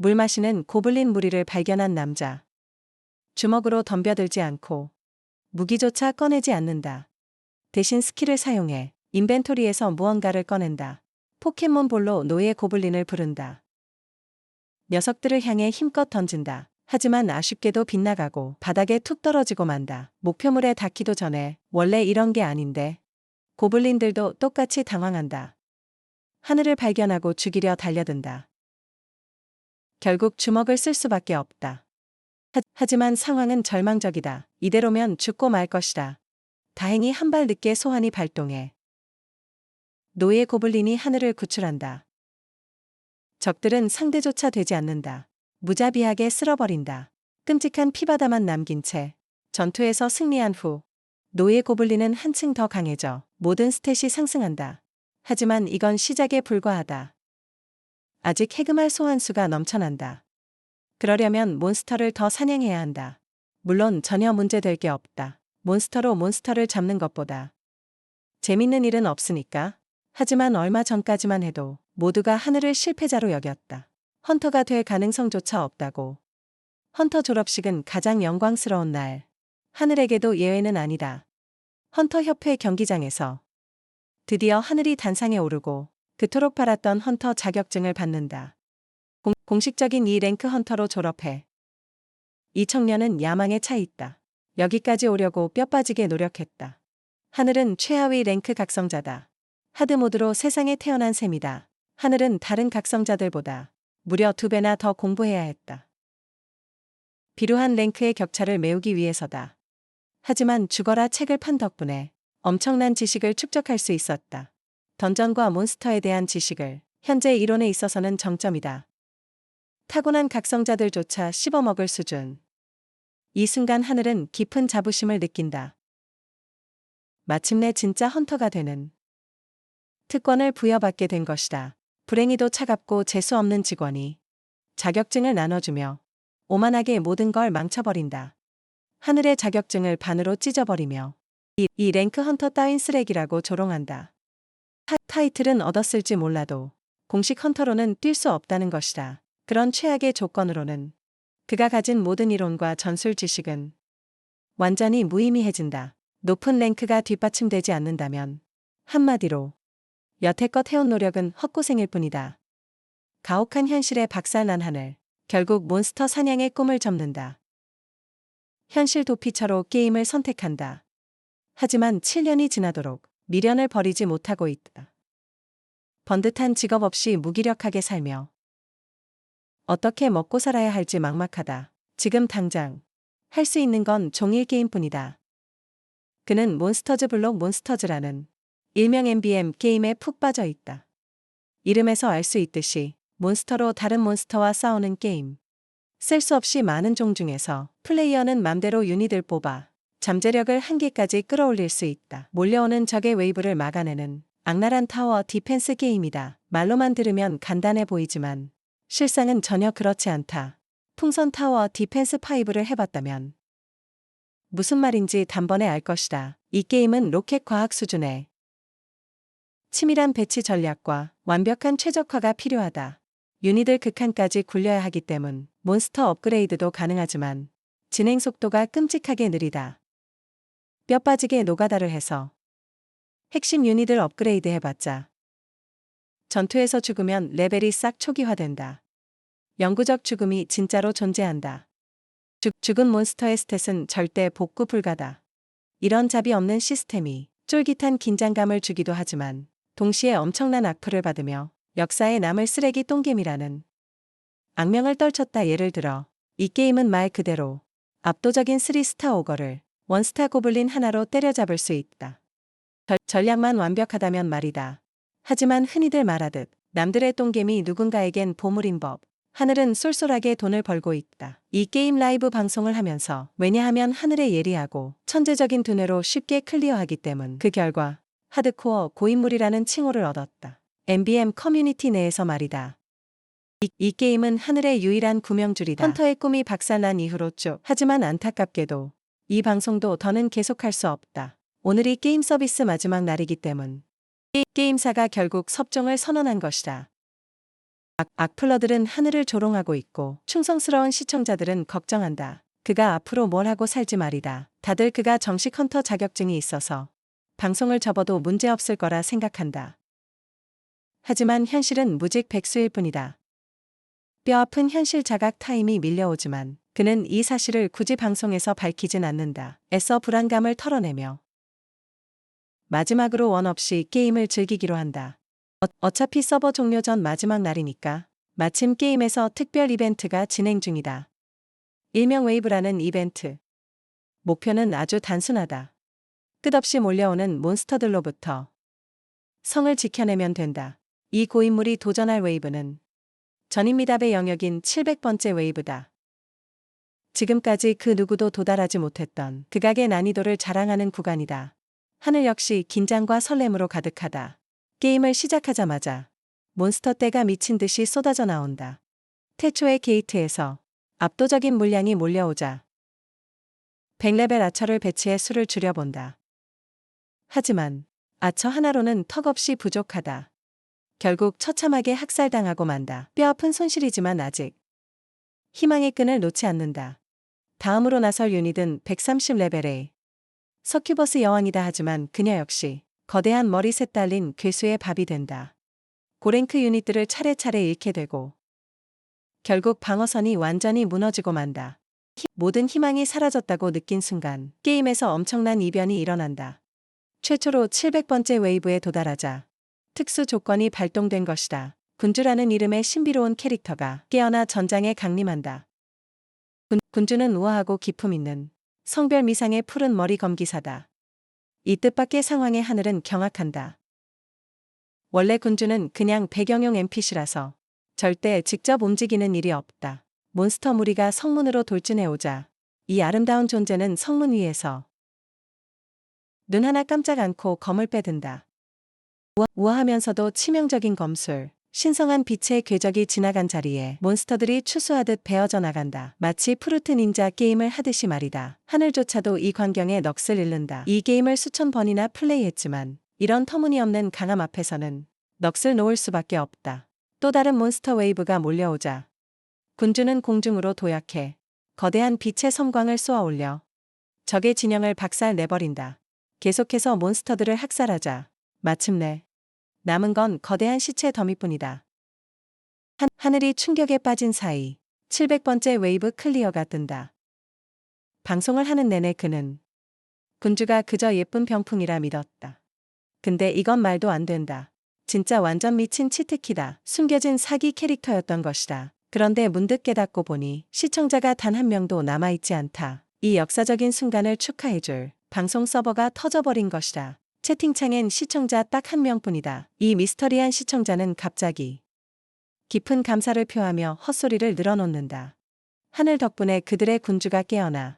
물 마시는 고블린 무리를 발견한 남자. 주먹으로 덤벼들지 않고 무기조차 꺼내지 않는다. 대신 스킬을 사용해 인벤토리에서 무언가를 꺼낸다. 포켓몬볼로 노예 고블린을 부른다. 녀석들을 향해 힘껏 던진다. 하지만 아쉽게도 빗나가고 바닥에 툭 떨어지고 만다. 목표물에 닿기도 전에 원래 이런 게 아닌데. 고블린들도 똑같이 당황한다. 하늘을 발견하고 죽이려 달려든다. 결국 주먹을 쓸 수밖에 없다. 하지만 상황은 절망적이다. 이대로면 죽고 말 것이다. 다행히 한 발 늦게 소환이 발동해 노예 고블린이 하늘을 구출한다. 적들은 상대조차 되지 않는다. 무자비하게 쓸어버린다. 끔찍한 피바다만 남긴 채 전투에서 승리한 후 노예 고블린은 한층 더 강해져 모든 스탯이 상승한다. 하지만 이건 시작에 불과하다. 아직 해금할 소환수가 넘쳐난다. 그러려면 몬스터를 더 사냥해야 한다. 물론 전혀 문제될 게 없다. 몬스터로 몬스터를 잡는 것보다 재밌는 일은 없으니까. 하지만 얼마 전까지만 해도 모두가 하늘을 실패자로 여겼다. 헌터가 될 가능성조차 없다고. 헌터 졸업식은 가장 영광스러운 날. 하늘에게도 예외는 아니다. 헌터 협회 경기장에서 드디어 하늘이 단상에 오르고 그토록 바랐던 헌터 자격증을 받는다. 공식적인 이 랭크 헌터로 졸업해. 이 청년은 야망에 차 있다. 여기까지 오려고 뼈 빠지게 노력했다. 하늘은 최하위 랭크 각성자다. 하드모드로 세상에 태어난 셈이다. 하늘은 다른 각성자들보다 무려 2배나 더 공부해야 했다. 비루한 랭크의 격차를 메우기 위해서다. 하지만 죽어라 책을 판 덕분에 엄청난 지식을 축적할 수 있었다. 던전과 몬스터에 대한 지식을 현재 이론에 있어서는 정점이다. 타고난 각성자들조차 씹어먹을 수준. 이 순간 하늘은 깊은 자부심을 느낀다. 마침내 진짜 헌터가 되는 특권을 부여받게 된 것이다. 불행히도 차갑고 재수없는 직원이 자격증을 나눠주며 오만하게 모든 걸 망쳐버린다. 하늘의 자격증을 반으로 찢어버리며 이 랭크 헌터 따윈 쓰레기라고 조롱한다. 타이틀은 얻었을지 몰라도 공식 헌터로는 뛸 수 없다는 것이다. 그런 최악의 조건으로는 그가 가진 모든 이론과 전술 지식은 완전히 무의미해진다. 높은 랭크가 뒷받침되지 않는다면 한마디로 여태껏 해온 노력은 헛고생일 뿐이다. 가혹한 현실에 박살난 하늘. 결국 몬스터 사냥의 꿈을 접는다. 현실 도피처로 게임을 선택한다. 하지만 7년이 지나도록 미련을 버리지 못하고 있다. 번듯한 직업 없이 무기력하게 살며 어떻게 먹고 살아야 할지 막막하다. 지금 당장 할 수 있는 건 종일 게임뿐이다. 그는 몬스터즈 블록 몬스터즈라는 일명 MBM 게임에 푹 빠져 있다. 이름에서 알 수 있듯이 몬스터로 다른 몬스터와 싸우는 게임. 셀 수 없이 많은 종 중에서 플레이어는 맘대로 유닛을 뽑아 잠재력을 한계까지 끌어올릴 수 있다. 몰려오는 적의 웨이브를 막아내는 악랄한 타워 디펜스 게임이다. 말로만 들으면 간단해 보이지만 실상은 전혀 그렇지 않다. 풍선 타워 디펜스 5를 해봤다면 무슨 말인지 단번에 알 것이다. 이 게임은 로켓 과학 수준의 치밀한 배치 전략과 완벽한 최적화가 필요하다. 유닛을 극한까지 굴려야 하기 때문 몬스터 업그레이드도 가능하지만 진행 속도가 끔찍하게 느리다. 뼈 빠지게 노가다를 해서 핵심 유닛을 업그레이드 해봤자 전투에서 죽으면 레벨이 싹 초기화된다. 영구적 죽음이 진짜로 존재한다. 죽은 몬스터의 스탯은 절대 복구 불가다. 이런 잡이 없는 시스템이 쫄깃한 긴장감을 주기도 하지만 동시에 엄청난 악플을 받으며 역사에 남을 쓰레기 똥겜이라는 악명을 떨쳤다. 예를 들어 이 게임은 말 그대로 압도적인 3스타 오거를 원스타 고블린 하나로 때려잡을 수 있다. 전략만 완벽하다면 말이다. 하지만 흔히들 말하듯 남들의 똥겜이 누군가에겐 보물인 법. 하늘은 쏠쏠하게 돈을 벌고 있다. 이 게임 라이브 방송을 하면서 왜냐하면 하늘의 예리하고 천재적인 두뇌로 쉽게 클리어하기 때문 그 결과 하드코어 고인물이라는 칭호를 얻었다. MBM 커뮤니티 내에서 말이다. 이 게임은 하늘의 유일한 구명줄이다. 헌터의 꿈이 박살난 이후로 쭉. 하지만 안타깝게도 이 방송도 더는 계속할 수 없다. 오늘이 게임 서비스 마지막 날이기 때문 게임사가 결국 섭종을 선언한 것이다. 악플러들은 하늘을 조롱하고 있고 충성스러운 시청자들은 걱정한다. 그가 앞으로 뭘 하고 살지 말이다. 다들 그가 정식 헌터 자격증이 있어서 방송을 접어도 문제없을 거라 생각한다. 하지만 현실은 무직 백수일 뿐이다. 뼈아픈 현실 자각 타임이 밀려오지만 그는 이 사실을 굳이 방송에서 밝히진 않는다. 애써 불안감을 털어내며 마지막으로 원 없이 게임을 즐기기로 한다. 어차피 서버 종료 전 마지막 날이니까. 마침 게임에서 특별 이벤트가 진행 중이다. 일명 웨이브라는 이벤트. 목표는 아주 단순하다. 끝없이 몰려오는 몬스터들로부터 성을 지켜내면 된다. 이 고인물이 도전할 웨이브는 전인미답의 영역인 700번째 웨이브다. 지금까지 그 누구도 도달하지 못했던 극악의 난이도를 자랑하는 구간이다. 하늘 역시 긴장과 설렘으로 가득하다. 게임을 시작하자마자 몬스터 떼가 미친 듯이 쏟아져 나온다. 태초의 게이트에서 압도적인 물량이 몰려오자 100레벨 아처를 배치해 수를 줄여본다. 하지만 아처 하나로는 턱없이 부족하다. 결국 처참하게 학살당하고 만다. 뼈아픈 손실이지만 아직 희망의 끈을 놓지 않는다. 다음으로 나설 유닛은 130레벨의 서큐버스 여왕이다. 하지만 그녀 역시 거대한 머리셋 달린 괴수의 밥이 된다. 고랭크 유닛들을 차례차례 잃게 되고 결국 방어선이 완전히 무너지고 만다. 모든 희망이 사라졌다고 느낀 순간 게임에서 엄청난 이변이 일어난다. 최초로 700번째 웨이브에 도달하자 특수 조건이 발동된 것이다. 군주라는 이름의 신비로운 캐릭터가 깨어나 전장에 강림한다. 군주는 우아하고 기품 있는 성별 미상의 푸른 머리 검기사다. 이 뜻밖의 상황에 하늘은 경악한다. 원래 군주는 그냥 배경용 NPC라서 절대 직접 움직이는 일이 없다. 몬스터 무리가 성문으로 돌진해 오자 이 아름다운 존재는 성문 위에서 눈 하나 깜짝 않고 검을 빼든다. 우아하면서도 치명적인 검술, 신성한 빛의 궤적이 지나간 자리에 몬스터들이 추수하듯 베어져 나간다. 마치 프루트 닌자 게임을 하듯이 말이다. 하늘조차도 이 광경에 넋을 잃는다. 이 게임을 수천 번이나 플레이했지만 이런 터무니없는 강함 앞에서는 넋을 놓을 수밖에 없다. 또 다른 몬스터 웨이브가 몰려오자 군주는 공중으로 도약해 거대한 빛의 섬광을 쏘아 올려 적의 진영을 박살 내버린다. 계속해서 몬스터들을 학살하자 마침내 남은 건 거대한 시체 더미뿐이다. 하늘이 충격에 빠진 사이 700번째 웨이브 클리어가 뜬다. 방송을 하는 내내 그는 군주가 그저 예쁜 병풍이라 믿었다. 근데 이건 말도 안 된다. 진짜 완전 미친 치트키다. 숨겨진 사기 캐릭터였던 것이다. 그런데 문득 깨닫고 보니 시청자가 단 한 명도 남아있지 않다. 이 역사적인 순간을 축하해줄 방송 서버가 터져버린 것이다. 채팅창엔 시청자 딱 한 명뿐이다. 이 미스터리한 시청자는 갑자기 깊은 감사를 표하며 헛소리를 늘어놓는다. 하늘 덕분에 그들의 군주가 깨어나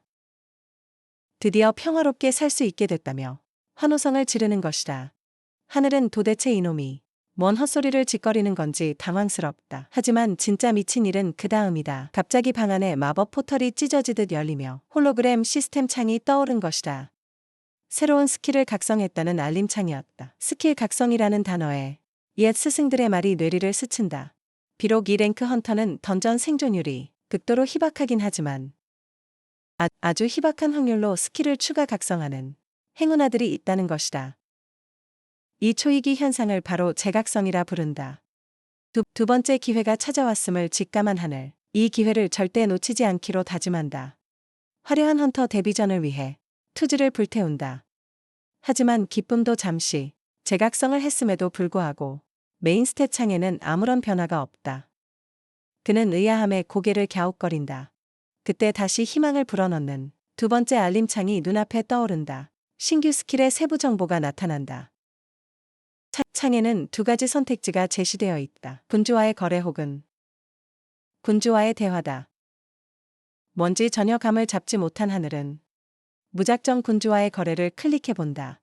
드디어 평화롭게 살 수 있게 됐다며 환호성을 지르는 것이다. 하늘은 도대체 이놈이 뭔 헛소리를 짓거리는 건지 당황스럽다. 하지만 진짜 미친 일은 그 다음이다. 갑자기 방 안에 마법 포털이 찢어지듯 열리며 홀로그램 시스템 창이 떠오른 것이다. 새로운 스킬을 각성했다는 알림창이었다. 스킬 각성이라는 단어에 옛 스승들의 말이 뇌리를 스친다. 비록 이 랭크 헌터는 던전 생존율이 극도로 희박하긴 하지만 아주 희박한 확률로 스킬을 추가 각성하는 행운아들이 있다는 것이다. 이 초이기 현상을 바로 재각성이라 부른다. 두 번째 기회가 찾아왔음을 직감한 하늘. 이 기회를 절대 놓치지 않기로 다짐한다. 화려한 헌터 데뷔전을 위해 투지를 불태운다. 하지만 기쁨도 잠시 재각성을 했음에도 불구하고 메인 스탯 창에는 아무런 변화가 없다. 그는 의아함에 고개를 갸웃거린다. 그때 다시 희망을 불어넣는 두 번째 알림창이 눈앞에 떠오른다. 신규 스킬의 세부 정보가 나타난다. 창에는 두 가지 선택지가 제시되어 있다. 군주와의 거래 혹은 군주와의 대화다. 뭔지 전혀 감을 잡지 못한 하늘은 무작정 군주와의 거래를 클릭해본다.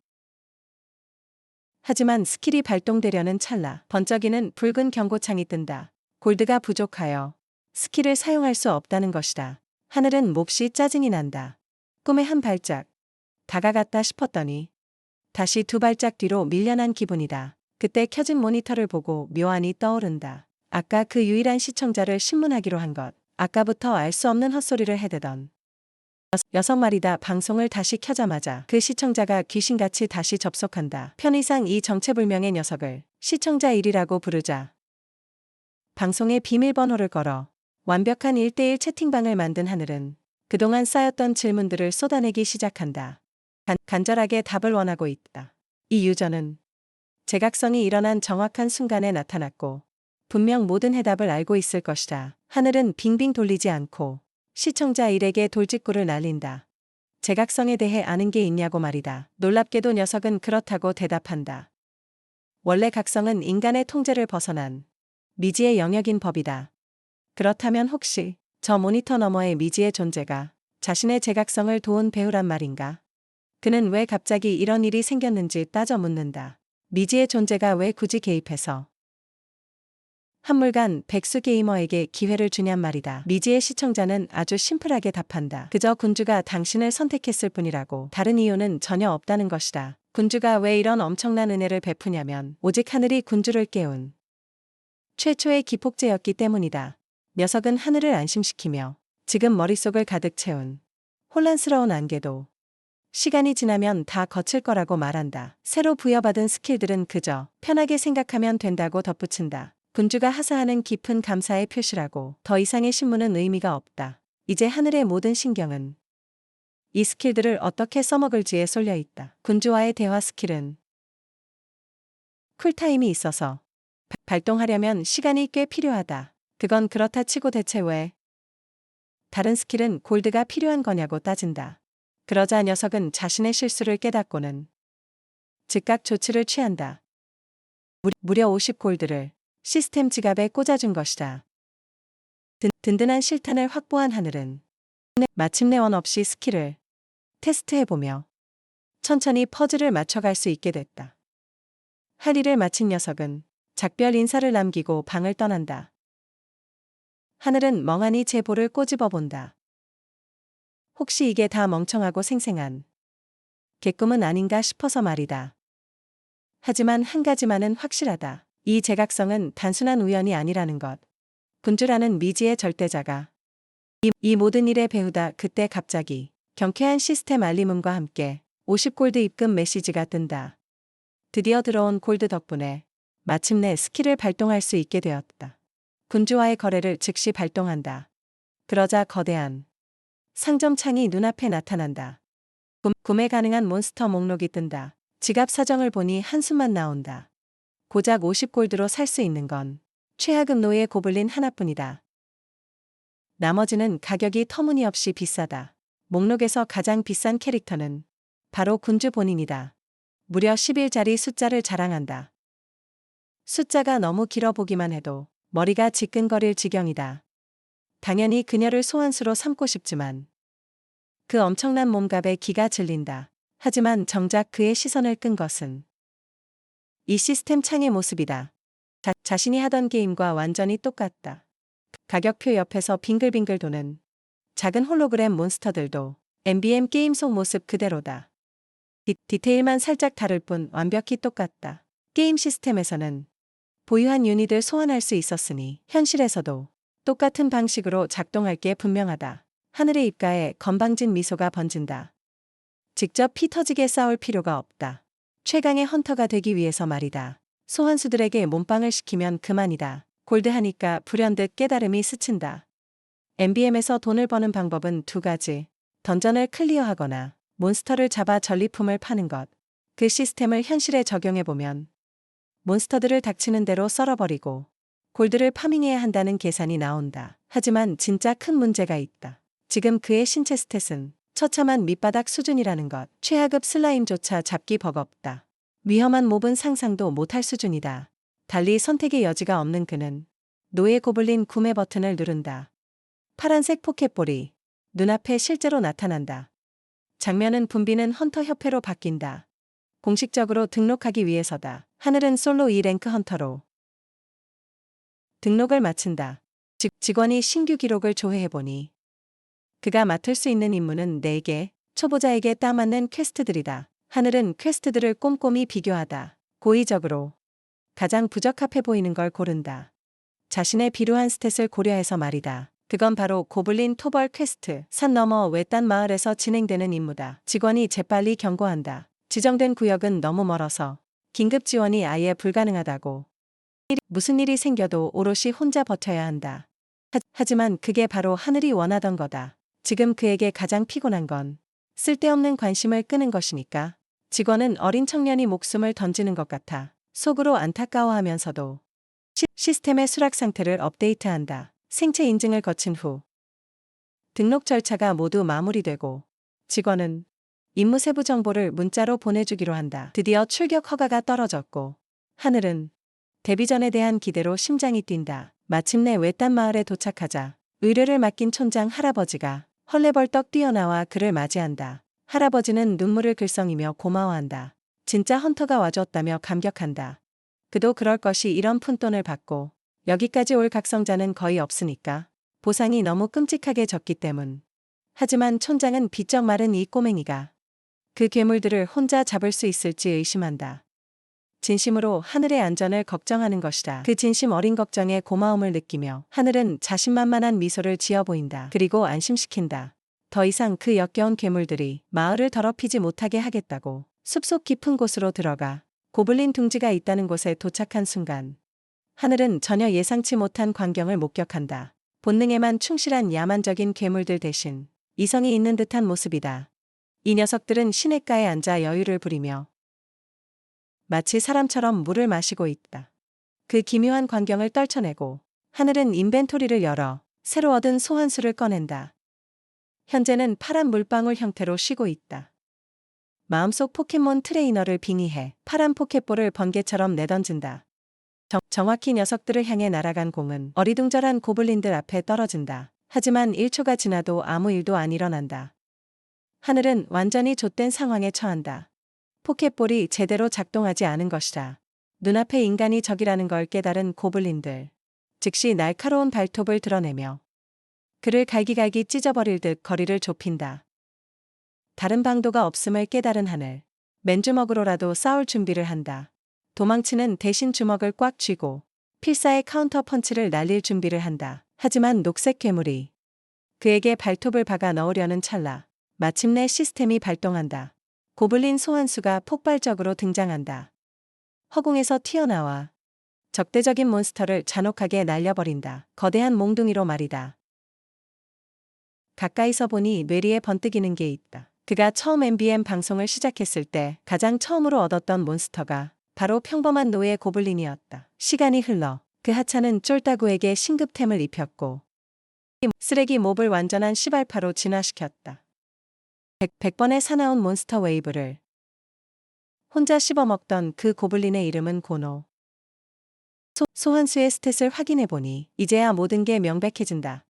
하지만 스킬이 발동되려는 찰나 번쩍이는 붉은 경고창이 뜬다. 골드가 부족하여 스킬을 사용할 수 없다는 것이다. 하늘은 몹시 짜증이 난다. 꿈에 한 발짝 다가갔다 싶었더니 다시 두 발짝 뒤로 밀려난 기분이다. 그때 켜진 모니터를 보고 묘안이 떠오른다. 아까 그 유일한 시청자를 신문하기로 한 것. 아까부터 알 수 없는 헛소리를 해대던 여성 말이다. 방송을 다시 켜자마자 그 시청자가 귀신같이 다시 접속한다. 편의상 이 정체불명의 녀석을 시청자 1이라고 부르자. 방송에 비밀번호를 걸어 완벽한 1대1 채팅방을 만든 하늘은 그동안 쌓였던 질문들을 쏟아내기 시작한다. 간절하게 답을 원하고 있다. 이 유저는 제각성이 일어난 정확한 순간에 나타났고 분명 모든 해답을 알고 있을 것이다. 하늘은 빙빙 돌리지 않고 시청자 1에게 돌직구를 날린다. 제각성에 대해 아는 게 있냐고 말이다. 놀랍게도 녀석은 그렇다고 대답한다. 원래 각성은 인간의 통제를 벗어난 미지의 영역인 법이다. 그렇다면 혹시 저 모니터 너머의 미지의 존재가 자신의 제각성을 도운 배우란 말인가? 그는 왜 갑자기 이런 일이 생겼는지 따져 묻는다. 미지의 존재가 왜 굳이 개입해서 한물간 백수 게이머에게 기회를 주냔 말이다. 미지의 시청자는 아주 심플하게 답한다. 그저 군주가 당신을 선택했을 뿐이라고. 다른 이유는 전혀 없다는 것이다. 군주가 왜 이런 엄청난 은혜를 베푸냐면 오직 하늘이 군주를 깨운 최초의 기폭제였기 때문이다. 녀석은 하늘을 안심시키며 지금 머릿속을 가득 채운 혼란스러운 안개도 시간이 지나면 다 거칠 거라고 말한다. 새로 부여받은 스킬들은 그저 편하게 생각하면 된다고 덧붙인다. 군주가 하사하는 깊은 감사의 표시라고. 더 이상의 신문은 의미가 없다. 이제 하늘의 모든 신경은 이 스킬들을 어떻게 써먹을지에 쏠려 있다. 군주와의 대화 스킬은 쿨타임이 있어서 발동하려면 시간이 꽤 필요하다. 그건 그렇다 치고 대체 왜 다른 스킬은 골드가 필요한 거냐고 따진다. 그러자 녀석은 자신의 실수를 깨닫고는 즉각 조치를 취한다. 무려 50골드를 시스템 지갑에 꽂아준 것이다. 든든한 실탄을 확보한 하늘은 마침내 원 없이 스킬을 테스트해보며 천천히 퍼즐을 맞춰갈 수 있게 됐다. 할 일을 마친 녀석은 작별 인사를 남기고 방을 떠난다. 하늘은 멍하니 제 볼을 꼬집어 본다. 혹시 이게 다 멍청하고 생생한 개꿈은 아닌가 싶어서 말이다. 하지만 한 가지만은 확실하다. 이 제각성은 단순한 우연이 아니라는 것. 군주라는 미지의 절대자가 이 모든 일에 배우다 그때 갑자기 경쾌한 시스템 알림음과 함께 50골드 입금 메시지가 뜬다. 드디어 들어온 골드 덕분에 마침내 스킬을 발동할 수 있게 되었다. 군주와의 거래를 즉시 발동한다. 그러자 거대한 상점 창이 눈앞에 나타난다. 구매 가능한 몬스터 목록이 뜬다. 지갑 사정을 보니 한숨만 나온다. 고작 50골드로 살 수 있는 건 최하급 노예 고블린 하나뿐이다. 나머지는 가격이 터무니없이 비싸다. 목록에서 가장 비싼 캐릭터는 바로 군주 본인이다. 무려 10일짜리 숫자를 자랑한다. 숫자가 너무 길어 보기만 해도 머리가 지끈거릴 지경이다. 당연히 그녀를 소환수로 삼고 싶지만 그 엄청난 몸값에 기가 질린다. 하지만 정작 그의 시선을 끈 것은 이 시스템 창의 모습이다. 자신이 하던 게임과 완전히 똑같다. 가격표 옆에서 빙글빙글 도는 작은 홀로그램 몬스터들도 MBM 게임 속 모습 그대로다. 디테일만 살짝 다를 뿐 완벽히 똑같다. 게임 시스템에서는 보유한 유닛을 소환할 수 있었으니 현실에서도 똑같은 방식으로 작동할 게 분명하다. 하늘의 입가에 건방진 미소가 번진다. 직접 피 터지게 싸울 필요가 없다. 최강의 헌터가 되기 위해서 말이다. 소환수들에게 몸빵을 시키면 그만이다. 골드하니까 불현듯 깨달음이 스친다. MBM에서 돈을 버는 방법은 두 가지. 던전을 클리어하거나 몬스터를 잡아 전리품을 파는 것. 그 시스템을 현실에 적용해보면 몬스터들을 닥치는 대로 썰어버리고 골드를 파밍해야 한다는 계산이 나온다. 하지만 진짜 큰 문제가 있다. 지금 그의 신체 스탯은 처참한 밑바닥 수준이라는 것. 최하급 슬라임조차 잡기 버겁다. 위험한 몹은 상상도 못할 수준이다. 달리 선택의 여지가 없는 그는 노예 고블린 구매 버튼을 누른다. 파란색 포켓볼이 눈앞에 실제로 나타난다. 장면은 붐비는 헌터 협회로 바뀐다. 공식적으로 등록하기 위해서다. 하늘은 솔로 2랭크 헌터로 등록을 마친다. 직원이 신규 기록을 조회해보니 그가 맡을 수 있는 임무는 4개, 초보자에게 딱 맞는 퀘스트들이다. 하늘은 퀘스트들을 꼼꼼히 비교하다. 고의적으로 가장 부적합해 보이는 걸 고른다. 자신의 비루한 스탯을 고려해서 말이다. 그건 바로 고블린 토벌 퀘스트. 산 너머 외딴 마을에서 진행되는 임무다. 직원이 재빨리 경고한다. 지정된 구역은 너무 멀어서 긴급 지원이 아예 불가능하다고. 무슨 일이 생겨도 오롯이 혼자 버텨야 한다. 하지만 그게 바로 하늘이 원하던 거다. 지금 그에게 가장 피곤한 건 쓸데없는 관심을 끄는 것이니까. 직원은 어린 청년이 목숨을 던지는 것 같아 속으로 안타까워하면서도 시스템의 수락 상태를 업데이트한다. 생체 인증을 거친 후 등록 절차가 모두 마무리되고 직원은 임무 세부 정보를 문자로 보내주기로 한다. 드디어 출격 허가가 떨어졌고 하늘은 데뷔전에 대한 기대로 심장이 뛴다. 마침내 외딴 마을에 도착하자 의뢰를 맡긴 촌장 할아버지가 헐레벌떡 뛰어나와 그를 맞이한다. 할아버지는 눈물을 글썽이며 고마워한다. 진짜 헌터가 와줬다며 감격한다. 그도 그럴 것이 이런 푼돈을 받고 여기까지 올 각성자는 거의 없으니까 보상이 너무 끔찍하게 적기 때문. 하지만 촌장은 비쩍 마른 이 꼬맹이가 그 괴물들을 혼자 잡을 수 있을지 의심한다. 진심으로 하늘의 안전을 걱정하는 것이다. 그 진심 어린 걱정에 고마움을 느끼며 하늘은 자신만만한 미소를 지어 보인다. 그리고 안심시킨다. 더 이상 그 역겨운 괴물들이 마을을 더럽히지 못하게 하겠다고. 숲속 깊은 곳으로 들어가 고블린 둥지가 있다는 곳에 도착한 순간 하늘은 전혀 예상치 못한 광경을 목격한다. 본능에만 충실한 야만적인 괴물들 대신 이성이 있는 듯한 모습이다. 이 녀석들은 시냇가에 앉아 여유를 부리며 마치 사람처럼 물을 마시고 있다. 그 기묘한 광경을 떨쳐내고 하늘은 인벤토리를 열어 새로 얻은 소환수를 꺼낸다. 현재는 파란 물방울 형태로 쉬고 있다. 마음속 포켓몬 트레이너를 빙의해 파란 포켓볼을 번개처럼 내던진다. 정확히 녀석들을 향해 날아간 공은 어리둥절한 고블린들 앞에 떨어진다. 하지만 1초가 지나도 아무 일도 안 일어난다. 하늘은 완전히 좆된 상황에 처한다. 포켓볼이 제대로 작동하지 않은 것이다. 눈앞에 인간이 적이라는 걸 깨달은 고블린들. 즉시 날카로운 발톱을 드러내며 그를 갈기갈기 찢어버릴 듯 거리를 좁힌다. 다른 방도가 없음을 깨달은 하늘. 맨주먹으로라도 싸울 준비를 한다. 도망치는 대신 주먹을 꽉 쥐고 필사의 카운터 펀치를 날릴 준비를 한다. 하지만 녹색 괴물이 그에게 발톱을 박아 넣으려는 찰나 마침내 시스템이 발동한다. 고블린 소환수가 폭발적으로 등장한다. 허공에서 튀어나와 적대적인 몬스터를 잔혹하게 날려버린다. 거대한 몽둥이로 말이다. 가까이서 보니 뇌리에 번뜩이는 게 있다. 그가 처음 MBM 방송을 시작했을 때 가장 처음으로 얻었던 몬스터가 바로 평범한 노예 고블린이었다. 시간이 흘러 그 하찮은 쫄따구에게 신급템을 입혔고 쓰레기 몹을 완전한 시발파로 진화시켰다. 100번의 사나운 몬스터 웨이브를 혼자 씹어먹던 그 고블린의 이름은 고노. 소환수의 스탯을 확인해보니 이제야 모든 게 명백해진다.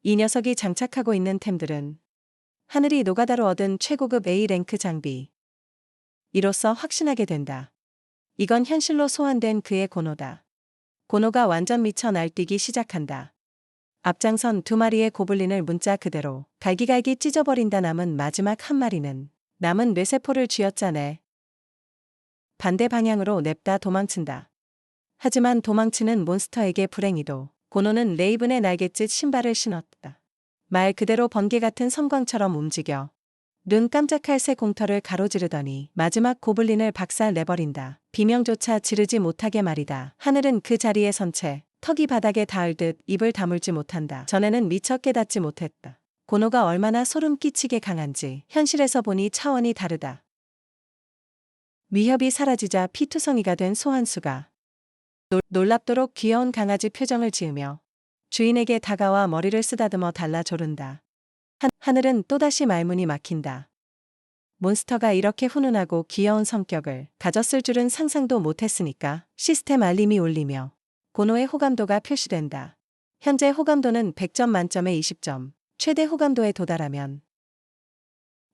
이 녀석이 장착하고 있는 템들은 하늘이 노가다로 얻은 최고급 A랭크 장비. 이로써 확신하게 된다. 이건 현실로 소환된 그의 고노다. 고노가 완전 미쳐 날뛰기 시작한다. 앞장선 2마리의 고블린을 문자 그대로 갈기갈기 찢어버린다. 남은 마지막 한 마리는 남은 뇌세포를 쥐어짜내 반대 방향으로 냅다 도망친다. 하지만 도망치는 몬스터에게 불행히도 고노는 레이븐의 날갯짓 신발을 신었다. 말 그대로 번개 같은 섬광처럼 움직여 눈 깜짝할 새 공터를 가로지르더니 마지막 고블린을 박살 내버린다. 비명조차 지르지 못하게 말이다. 하늘은 그 자리에 선 채 턱이 바닥에 닿을 듯 입을 다물지 못한다. 전에는 미처 깨닫지 못했다. 고노가 얼마나 소름 끼치게 강한지 현실에서 보니 차원이 다르다. 위협이 사라지자 피투성이가 된 소환수가 놀랍도록 귀여운 강아지 표정을 지으며 주인에게 다가와 머리를 쓰다듬어 달라 조른다. 하늘은 또다시 말문이 막힌다. 몬스터가 이렇게 훈훈하고 귀여운 성격을 가졌을 줄은 상상도 못했으니까. 시스템 알림이 울리며 고노의 호감도가 표시된다. 현재 호감도는 100점 만점에 20점, 최대 호감도에 도달하면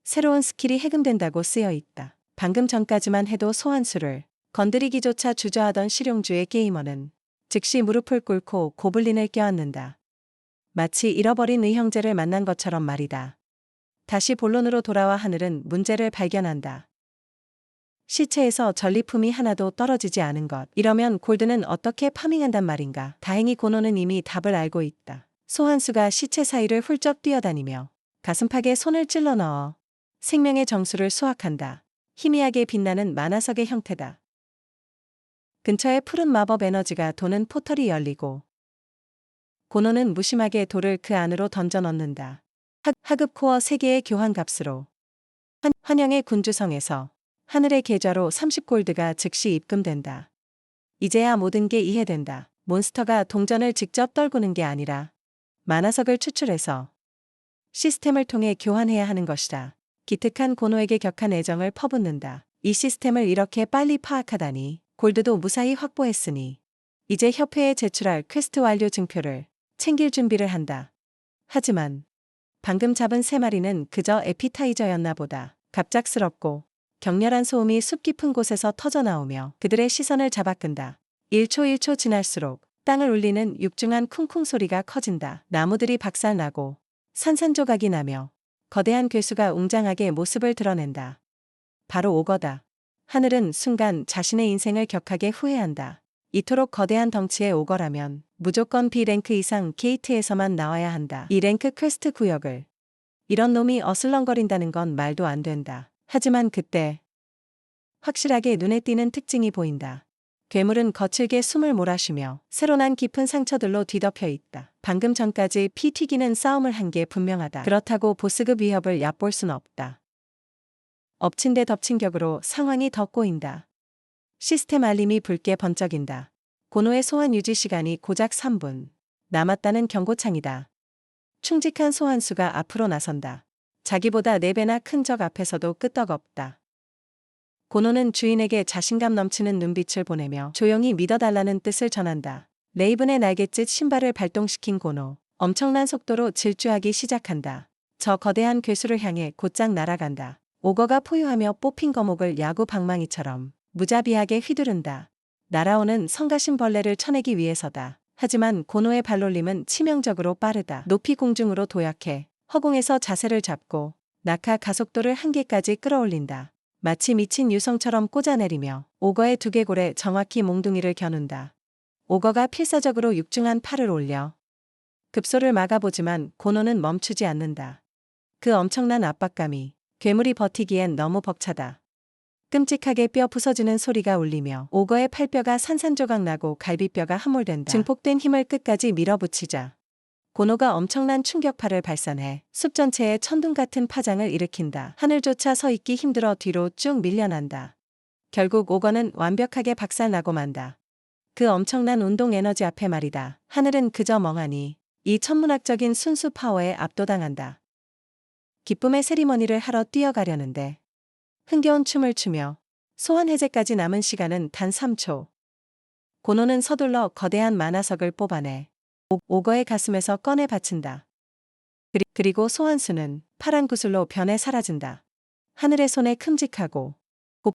새로운 스킬이 해금된다고 쓰여 있다. 방금 전까지만 해도 소환수를 건드리기조차 주저하던 실용주의 게이머는 즉시 무릎을 꿇고 고블린을 껴안는다. 마치 잃어버린 의형제를 만난 것처럼 말이다. 다시 본론으로 돌아와 하늘은 문제를 발견한다. 시체에서 전리품이 하나도 떨어지지 않은 것. 이러면 골드는 어떻게 파밍한단 말인가. 다행히 고노는 이미 답을 알고 있다. 소환수가 시체 사이를 훌쩍 뛰어다니며 가슴팍에 손을 찔러 넣어 생명의 정수를 수확한다. 희미하게 빛나는 만화석의 형태다. 근처에 푸른 마법 에너지가 도는 포털이 열리고 고노는 무심하게 돌을 그 안으로 던져 넣는다. 하급 코어 3개의 교환 값으로 환영의 군주성에서 하늘의 계좌로 30골드가 즉시 입금된다. 이제야 모든 게 이해된다. 몬스터가 동전을 직접 떨구는 게 아니라 만화석을 추출해서 시스템을 통해 교환해야 하는 것이다. 기특한 고노에게 격한 애정을 퍼붓는다. 이 시스템을 이렇게 빨리 파악하다니. 골드도 무사히 확보했으니 이제 협회에 제출할 퀘스트 완료 증표를 챙길 준비를 한다. 하지만 방금 잡은 3마리는 그저 에피타이저였나 보다. 갑작스럽고 격렬한 소음이 숲 깊은 곳에서 터져나오며 그들의 시선을 잡아끈다. 1초 1초 지날수록 땅을 울리는 육중한 쿵쿵 소리가 커진다. 나무들이 박살나고 산산조각이 나며 거대한 괴수가 웅장하게 모습을 드러낸다. 바로 오거다. 하늘은 순간 자신의 인생을 격하게 후회한다. 이토록 거대한 덩치의 오거라면 무조건 B랭크 이상 게이트에서만 나와야 한다. E랭크 퀘스트 구역을 이런 놈이 어슬렁거린다는 건 말도 안 된다. 하지만 그때 확실하게 눈에 띄는 특징이 보인다. 괴물은 거칠게 숨을 몰아쉬며 새로 난 깊은 상처들로 뒤덮여 있다. 방금 전까지 피 튀기는 싸움을 한 게 분명하다. 그렇다고 보스급 위협을 얕볼 순 없다. 엎친 데 덮친 격으로 상황이 더 꼬인다. 시스템 알림이 붉게 번쩍인다. 고노의 소환 유지 시간이 고작 3분. 남았다는 경고창이다. 충직한 소환수가 앞으로 나선다. 자기보다 4배나 큰 적 앞에서도 끄떡없다. 고노는 주인에게 자신감 넘치는 눈빛을 보내며 조용히 믿어달라는 뜻을 전한다. 레이븐의 날갯짓 신발을 발동시킨 고노. 엄청난 속도로 질주하기 시작한다. 저 거대한 괴수를 향해 곧장 날아간다. 오거가 포효하며 뽑힌 거목을 야구 방망이처럼 무자비하게 휘두른다. 날아오는 성가신 벌레를 쳐내기 위해서다. 하지만 고노의 발놀림은 치명적으로 빠르다. 높이 공중으로 도약해 허공에서 자세를 잡고 낙하 가속도를 한계까지 끌어올린다. 마치 미친 유성처럼 꽂아내리며 오거의 두개골에 정확히 몽둥이를 겨눈다. 오거가 필사적으로 육중한 팔을 올려 급소를 막아보지만 고노는 멈추지 않는다. 그 엄청난 압박감이 괴물이 버티기엔 너무 벅차다. 끔찍하게 뼈 부서지는 소리가 울리며 오거의 팔뼈가 산산조각 나고 갈비뼈가 함몰된다. 증폭된 힘을 끝까지 밀어붙이자 고노가 엄청난 충격파를 발산해 숲 전체에 천둥 같은 파장을 일으킨다. 하늘조차 서 있기 힘들어 뒤로 쭉 밀려난다. 결국 오거는 완벽하게 박살나고 만다. 그 엄청난 운동 에너지 앞에 말이다. 하늘은 그저 멍하니 이 천문학적인 순수 파워에 압도당한다. 기쁨의 세리머니를 하러 뛰어가려는데 흥겨운 춤을 추며 소환 해제까지 남은 시간은 단 3초. 고노는 서둘러 거대한 만화석을 뽑아내 오거의 가슴에서 꺼내 바친다. 그리고 소환수는 파란 구슬로 변해 사라진다. 하늘의 손에 큼직하고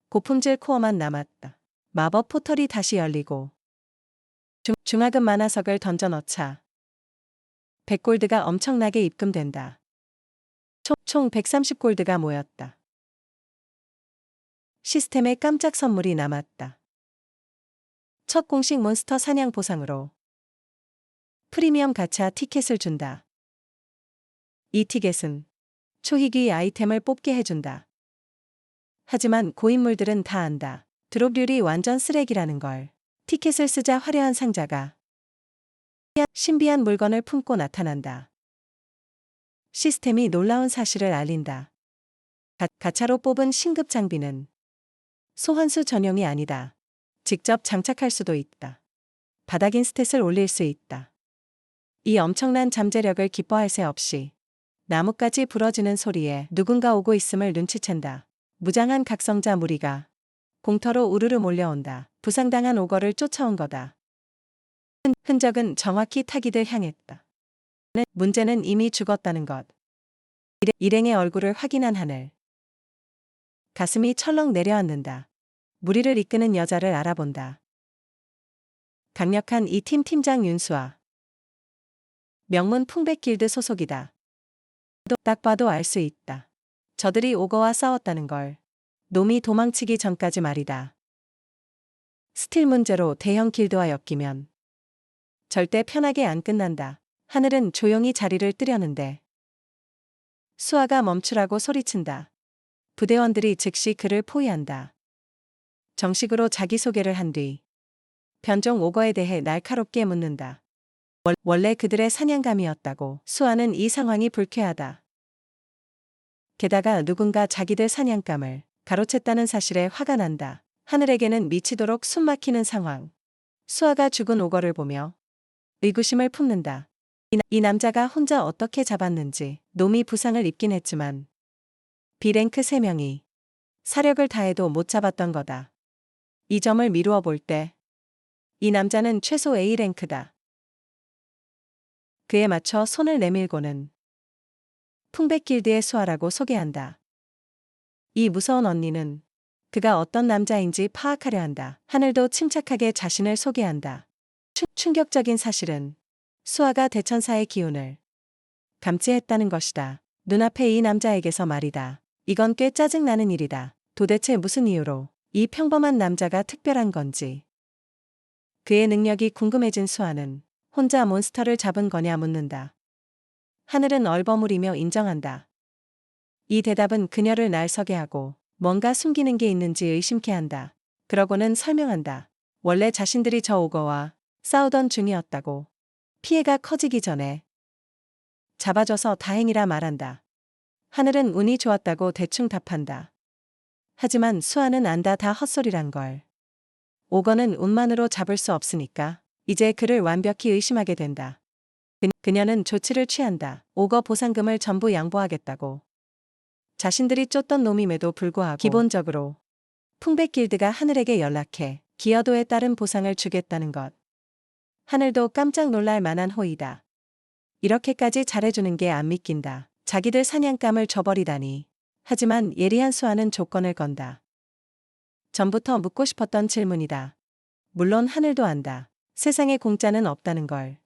고품질 코어만 남았다. 마법 포털이 다시 열리고 중화금 만화석을 던져 넣자 100골드가 엄청나게 입금된다. 총 130골드가 모였다. 시스템에 깜짝 선물이 남았다. 첫 공식 몬스터 사냥 보상으로 프리미엄 가챠 티켓을 준다. 이 티켓은 초희귀 아이템을 뽑게 해준다. 하지만 고인물들은 다 안다. 드롭률이 완전 쓰레기라는 걸. 티켓을 쓰자 화려한 상자가 신비한 물건을 품고 나타난다. 시스템이 놀라운 사실을 알린다. 가차로 뽑은 신급 장비는 소환수 전용이 아니다. 직접 장착할 수도 있다. 바닥인 스탯을 올릴 수 있다. 이 엄청난 잠재력을 기뻐할 새 없이 나뭇가지 부러지는 소리에 누군가 오고 있음을 눈치챈다. 무장한 각성자 무리가 공터로 우르르 몰려온다. 부상당한 오거를 쫓아온 거다. 흔적은 정확히 타깃을 향했다. 문제는 이미 죽었다는 것. 일행의 얼굴을 확인한 하늘. 가슴이 철렁 내려앉는다. 무리를 이끄는 여자를 알아본다. 강력한 이 팀 팀장 윤수아. 명문 풍백길드 소속이다. 딱 봐도 알 수 있다. 저들이 오거와 싸웠다는 걸 놈이 도망치기 전까지 말이다. 스틸 문제로 대형 길드와 엮이면 절대 편하게 안 끝난다. 하늘은 조용히 자리를 뜨려는데 수아가 멈추라고 소리친다. 부대원들이 즉시 그를 포위한다. 정식으로 자기소개를 한 뒤 변종 오거에 대해 날카롭게 묻는다. 원래 그들의 사냥감이었다고. 수아는 이 상황이 불쾌하다. 게다가 누군가 자기들 사냥감을 가로챘다는 사실에 화가 난다. 하늘에게는 미치도록 숨막히는 상황. 수아가 죽은 오거를 보며 의구심을 품는다. 이 남자가 혼자 어떻게 잡았는지. 놈이 부상을 입긴 했지만 B랭크 3명이 사력을 다해도 못 잡았던 거다. 이 점을 미루어 볼 때 이 남자는 최소 A랭크다. 그에 맞춰 손을 내밀고는 풍백길드의 수아라고 소개한다. 이 무서운 언니는 그가 어떤 남자인지 파악하려 한다. 하늘도 침착하게 자신을 소개한다. 충격적인 사실은 수아가 대천사의 기운을 감지했다는 것이다. 눈앞에 이 남자에게서 말이다. 이건 꽤 짜증나는 일이다. 도대체 무슨 이유로 이 평범한 남자가 특별한 건지. 그의 능력이 궁금해진 수아는 혼자 몬스터를 잡은 거냐 묻는다. 하늘은 얼버무리며 인정한다. 이 대답은 그녀를 날서게 하고 뭔가 숨기는 게 있는지 의심케 한다. 그러고는 설명한다. 원래 자신들이 저 오거와 싸우던 중이었다고. 피해가 커지기 전에 잡아줘서 다행이라 말한다. 하늘은 운이 좋았다고 대충 답한다. 하지만 수아는 안다. 다 헛소리란 걸. 오거는 운만으로 잡을 수 없으니까 이제 그를 완벽히 의심하게 된다. 그녀는 조치를 취한다. 오거 보상금을 전부 양보하겠다고. 자신들이 쫓던 놈임에도 불구하고 기본적으로 풍백길드가 하늘에게 연락해 기여도에 따른 보상을 주겠다는 것. 하늘도 깜짝 놀랄 만한 호의다. 이렇게까지 잘해주는 게 안 믿긴다. 자기들 사냥감을 줘버리다니. 하지만 예리한 수아는 조건을 건다. 전부터 묻고 싶었던 질문이다. 물론 하늘도 안다. 세상에 공짜는 없다는 걸.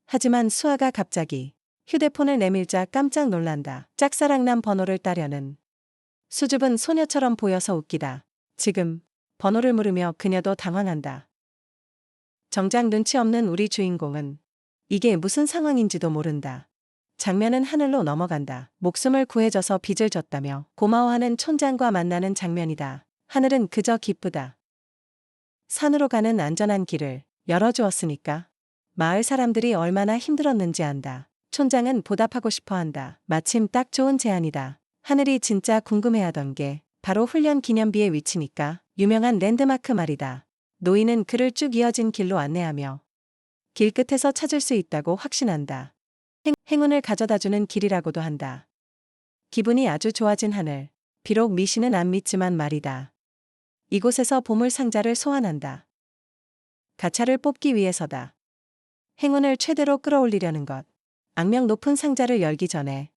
하지만 수아가 갑자기 휴대폰을 내밀자 깜짝 놀란다. 짝사랑남 번호를 따려는 수줍은 소녀처럼 보여서 웃기다. 지금 번호를 물으며 그녀도 당황한다. 정작 눈치 없는 우리 주인공은 이게 무슨 상황인지도 모른다. 장면은 하늘로 넘어간다. 목숨을 구해줘서 빚을 졌다며 고마워하는 촌장과 만나는 장면이다. 하늘은 그저 기쁘다. 산으로 가는 안전한 길을 열어주었으니까. 마을 사람들이 얼마나 힘들었는지 안다. 촌장은 보답하고 싶어한다. 마침 딱 좋은 제안이다. 하늘이 진짜 궁금해하던 게 바로 훈련 기념비의 위치니까. 유명한 랜드마크 말이다. 노인은 그를 쭉 이어진 길로 안내하며 길 끝에서 찾을 수 있다고 확신한다. 행운을 가져다주는 길이라고도 한다. 기분이 아주 좋아진 하늘. 비록 미신은 안 믿지만 말이다. 이곳에서 보물 상자를 소환한다. 가차를 뽑기 위해서다. 행운을 최대로 끌어올리려는 것. 악명 높은 상자를 열기 전에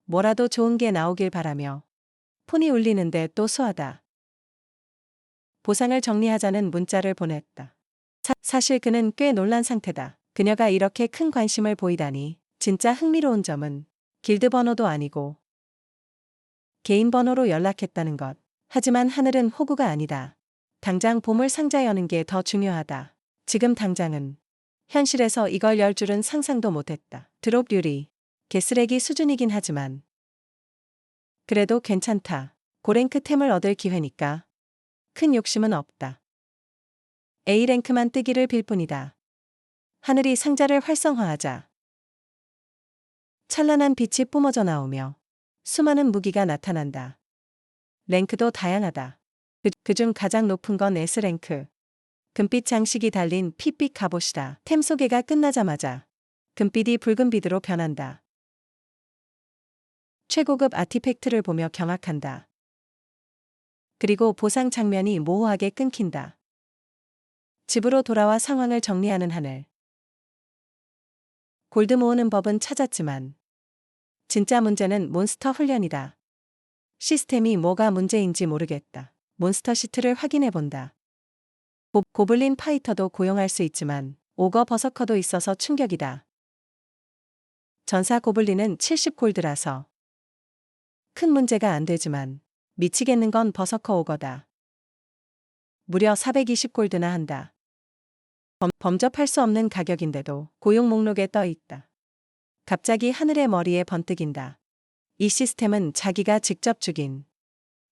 뭐라도 좋은 게 나오길 바라며 폰이 울리는데 또 수아다. 보상을 정리하자는 문자를 보냈다. 사실 그는 꽤 놀란 상태다. 그녀가 이렇게 큰 관심을 보이다니. 진짜 흥미로운 점은 길드 번호도 아니고 개인 번호로 연락했다는 것. 하지만 하늘은 호구가 아니다. 당장 보물 상자 여는 게 더 중요하다. 지금 당장은 현실에서 이걸 열 줄은 상상도 못했다. 드롭 유리, 개쓰레기 수준이긴 하지만 그래도 괜찮다. 고랭크 템을 얻을 기회니까 큰 욕심은 없다. A랭크만 뜨기를 빌 뿐이다. 하늘이 상자를 활성화하자 찬란한 빛이 뿜어져 나오며 수많은 무기가 나타난다. 랭크도 다양하다. 그중 가장 높은 건 S랭크. 금빛 장식이 달린 핏빛 갑옷이다. 템 소개가 끝나자마자 금빛이 붉은 빛으로 변한다. 최고급 아티팩트를 보며 경악한다. 그리고 보상 장면이 모호하게 끊긴다. 집으로 돌아와 상황을 정리하는 하늘. 골드 모으는 법은 찾았지만 진짜 문제는 몬스터 훈련이다. 시스템이 뭐가 문제인지 모르겠다. 몬스터 시트를 확인해본다. 고블린 파이터도 고용할 수 있지만 오거 버서커도 있어서 충격이다. 전사 고블린은 70골드라서 큰 문제가 안 되지만 미치겠는 건 버서커 오거다. 무려 420골드나 한다. 범접할 수 없는 가격인데도 고용 목록에 떠 있다. 갑자기 하늘의 머리에 번뜩인다. 이 시스템은 자기가 직접 죽인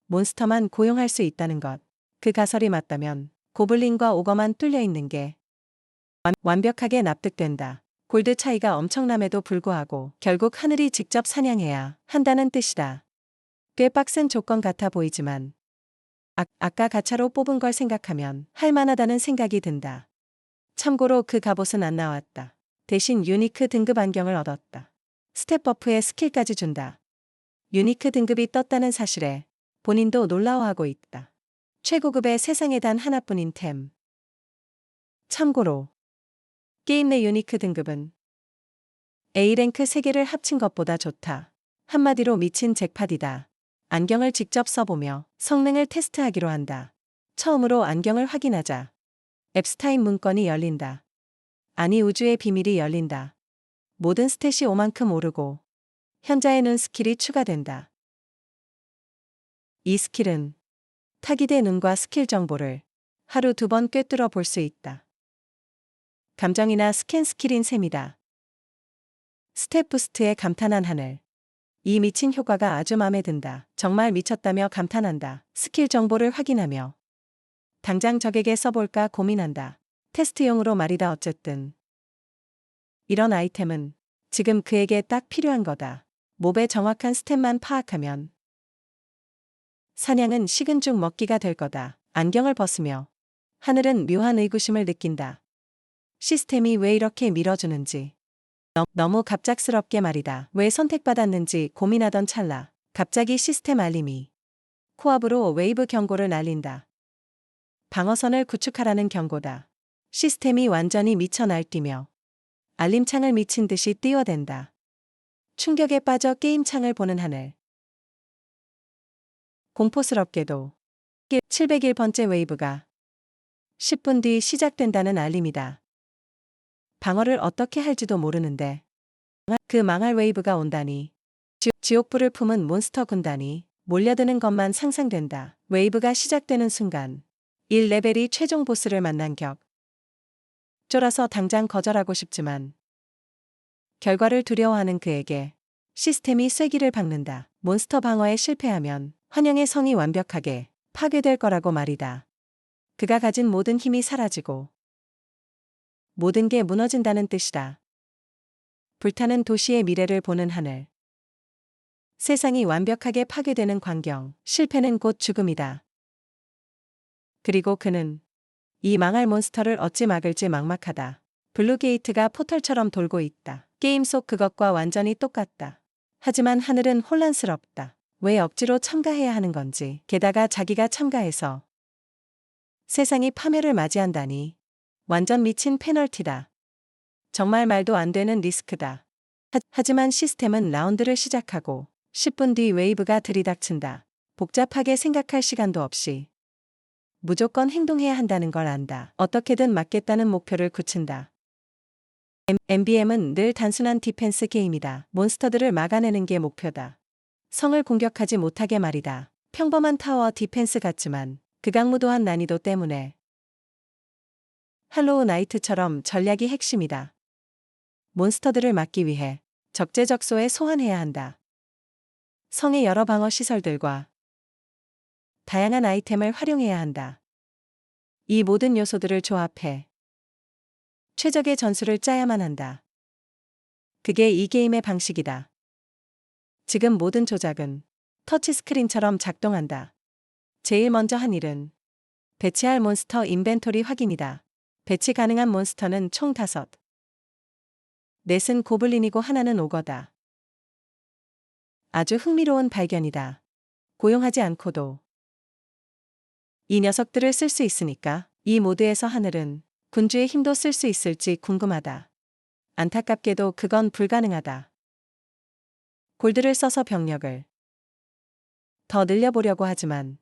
몬스터만 고용할 수 있다는 것. 그 가설이 맞다면 고블린과 오거만 뚫려 있는 게 완벽하게 납득된다. 골드 차이가 엄청남에도 불구하고 결국 하늘이 직접 사냥해야 한다는 뜻이다. 꽤 빡센 조건 같아 보이지만 아까 가차로 뽑은 걸 생각하면 할만하다는 생각이 든다. 참고로 그 갑옷은 안 나왔다. 대신 유니크 등급 안경을 얻었다. 스텝 버프에 스킬까지 준다. 유니크 등급이 떴다는 사실에 본인도 놀라워하고 있다. 최고급의 세상에 단 하나뿐인 템. 참고로 게임 내 유니크 등급은 A랭크 3개를 합친 것보다 좋다. 한마디로 미친 잭팟이다. 안경을 직접 써보며 성능을 테스트하기로 한다. 처음으로 안경을 확인하자 앱스타인 문건이 열린다. 아니 우주의 비밀이 열린다. 모든 스탯이 5만큼 오르고 현자의 눈 스킬이 추가된다. 이 스킬은 타깃의 눈과 스킬 정보를 하루 2번 꿰뚫어 볼 수 있다. 감정이나 스캔 스킬인 셈이다. 스텝 부스트에 감탄한 하늘. 이 미친 효과가 아주 맘에 든다. 정말 미쳤다며 감탄한다. 스킬 정보를 확인하며 당장 적에게 써볼까 고민한다. 테스트용으로 말이다. 어쨌든 이런 아이템은 지금 그에게 딱 필요한 거다. 몹의 정확한 스탯만 파악하면 사냥은 식은 죽 먹기가 될 거다. 안경을 벗으며 하늘은 묘한 의구심을 느낀다. 시스템이 왜 이렇게 밀어주는지. 너무 갑작스럽게 말이다. 왜 선택받았는지 고민하던 찰나 갑자기 시스템 알림이 코앞으로 웨이브 경고를 날린다. 방어선을 구축하라는 경고다. 시스템이 완전히 미쳐 날뛰며 알림창을 미친 듯이 뛰어댄다. 충격에 빠져 게임창을 보는 하늘. 공포스럽게도 701번째 웨이브가 10분 뒤 시작된다는 알림이다. 방어를 어떻게 할지도 모르는데 그 망할 웨이브가 온다니. 지옥불을 품은 몬스터 군단이 몰려드는 것만 상상된다. 웨이브가 시작되는 순간 1레벨이 최종 보스를 만난 격. 쫄아서 당장 거절하고 싶지만 결과를 두려워하는 그에게 시스템이 쐐기를 박는다. 몬스터 방어에 실패하면 환영의 성이 완벽하게 파괴될 거라고 말이다. 그가 가진 모든 힘이 사라지고 모든 게 무너진다는 뜻이다. 불타는 도시의 미래를 보는 하늘. 세상이 완벽하게 파괴되는 광경. 실패는 곧 죽음이다. 그리고 그는 이 망할 몬스터를 어찌 막을지 막막하다. 블루게이트가 포털처럼 돌고 있다. 게임 속 그것과 완전히 똑같다. 하지만 하늘은 혼란스럽다. 왜 억지로 참가해야 하는 건지. 게다가 자기가 참가해서 세상이 파멸을 맞이한다니. 완전 미친 페널티다. 정말 말도 안 되는 리스크다. 하지만 시스템은 라운드를 시작하고 10분 뒤 웨이브가 들이닥친다. 복잡하게 생각할 시간도 없이 무조건 행동해야 한다는 걸 안다. 어떻게든 막겠다는 목표를 굳힌다. MBM은 늘 단순한 디펜스 게임이다. 몬스터들을 막아내는 게 목표다. 성을 공격하지 못하게 말이다. 평범한 타워 디펜스 같지만 극악무도한 난이도 때문에 할로우 나이트처럼 전략이 핵심이다. 몬스터들을 막기 위해 적재적소에 소환해야 한다. 성의 여러 방어 시설들과 다양한 아이템을 활용해야 한다. 이 모든 요소들을 조합해 최적의 전술을 짜야만 한다. 그게 이 게임의 방식이다. 지금 모든 조작은 터치스크린처럼 작동한다. 제일 먼저 한 일은 배치할 몬스터 인벤토리 확인이다. 배치 가능한 몬스터는 총 5. 넷은 고블린이고 하나는 오거다. 아주 흥미로운 발견이다. 고용하지 않고도 이 녀석들을 쓸 수 있으니까 이 모드에서 하늘은 군주의 힘도 쓸 수 있을지 궁금하다. 안타깝게도 그건 불가능하다. 골드를 써서 병력을 더 늘려보려고 하지만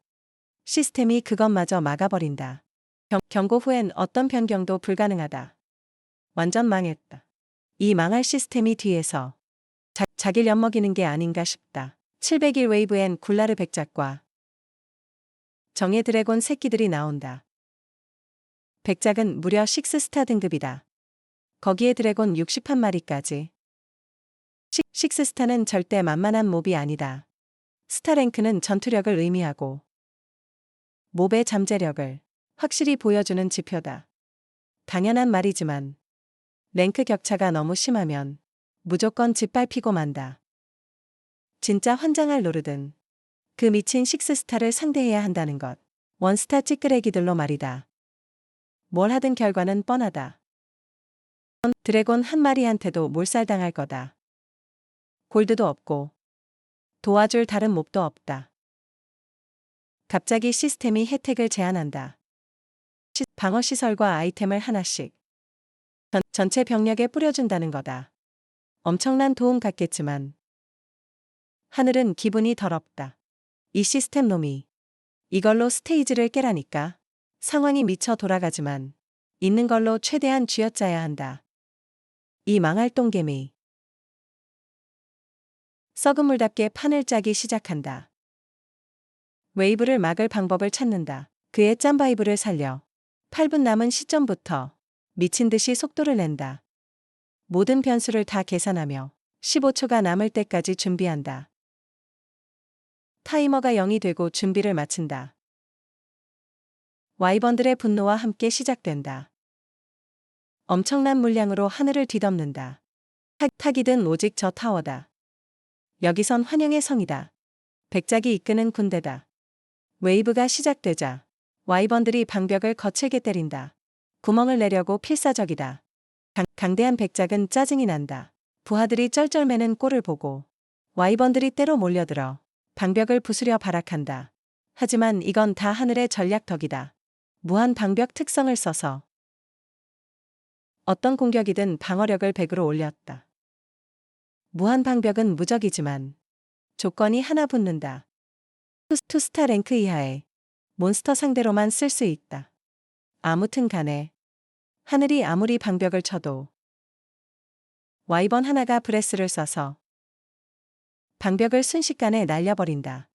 시스템이 그것마저 막아버린다. 경고 후엔 어떤 변경도 불가능하다. 완전 망했다. 이 망할 시스템이 뒤에서 자기를 엿먹이는 게 아닌가 싶다. 701 웨이브엔 굴라르 백작과 정예 드래곤 새끼들이 나온다. 백작은 무려 6스타 등급이다. 거기에 드래곤 61마리까지. 6스타는 절대 만만한 몹이 아니다. 스타 랭크는 전투력을 의미하고 몹의 잠재력을 확실히 보여주는 지표다. 당연한 말이지만 랭크 격차가 너무 심하면 무조건 짓밟히고 만다. 진짜 환장할 노릇은 그 미친 6스타를 상대해야 한다는 것. 원스타 찌끄레기들로 말이다. 뭘 하든 결과는 뻔하다. 드래곤 한 마리한테도 몰살당할 거다. 골드도 없고 도와줄 다른 몹도 없다. 갑자기 시스템이 혜택을 제한한다. 방어 시설과 아이템을 하나씩 전체 병력에 뿌려준다는 거다. 엄청난 도움 같겠지만 하늘은 기분이 더럽다. 이 시스템 놈이 이걸로 스테이지를 깨라니까. 상황이 미쳐 돌아가지만 있는 걸로 최대한 쥐어짜야 한다. 이 망할 똥개미. 썩은 물답게 판을 짜기 시작한다. 웨이브를 막을 방법을 찾는다. 그의 짬바이브를 살려 8분 남은 시점부터 미친 듯이 속도를 낸다. 모든 변수를 다 계산하며 15초가 남을 때까지 준비한다. 타이머가 0이 되고 준비를 마친다. 와이번들의 분노와 함께 시작된다. 엄청난 물량으로 하늘을 뒤덮는다. 타깃은 오직 저 타워다. 여기선 환영의 성이다. 백작이 이끄는 군대다. 웨이브가 시작되자 와이번들이 방벽을 거칠게 때린다. 구멍을 내려고 필사적이다. 강대한 백작은 짜증이 난다. 부하들이 쩔쩔매는 꼴을 보고 와이번들이 때로 몰려들어 방벽을 부수려 발악한다. 하지만 이건 다 하늘의 전략 덕이다. 무한 방벽 특성을 써서 어떤 공격이든 방어력을 100으로 올렸다. 무한 방벽은 무적이지만 조건이 하나 붙는다. 투스타 랭크 이하의 몬스터 상대로만 쓸 수 있다. 아무튼 간에 하늘이 아무리 방벽을 쳐도 와이번 하나가 브레스를 써서 방벽을 순식간에 날려버린다.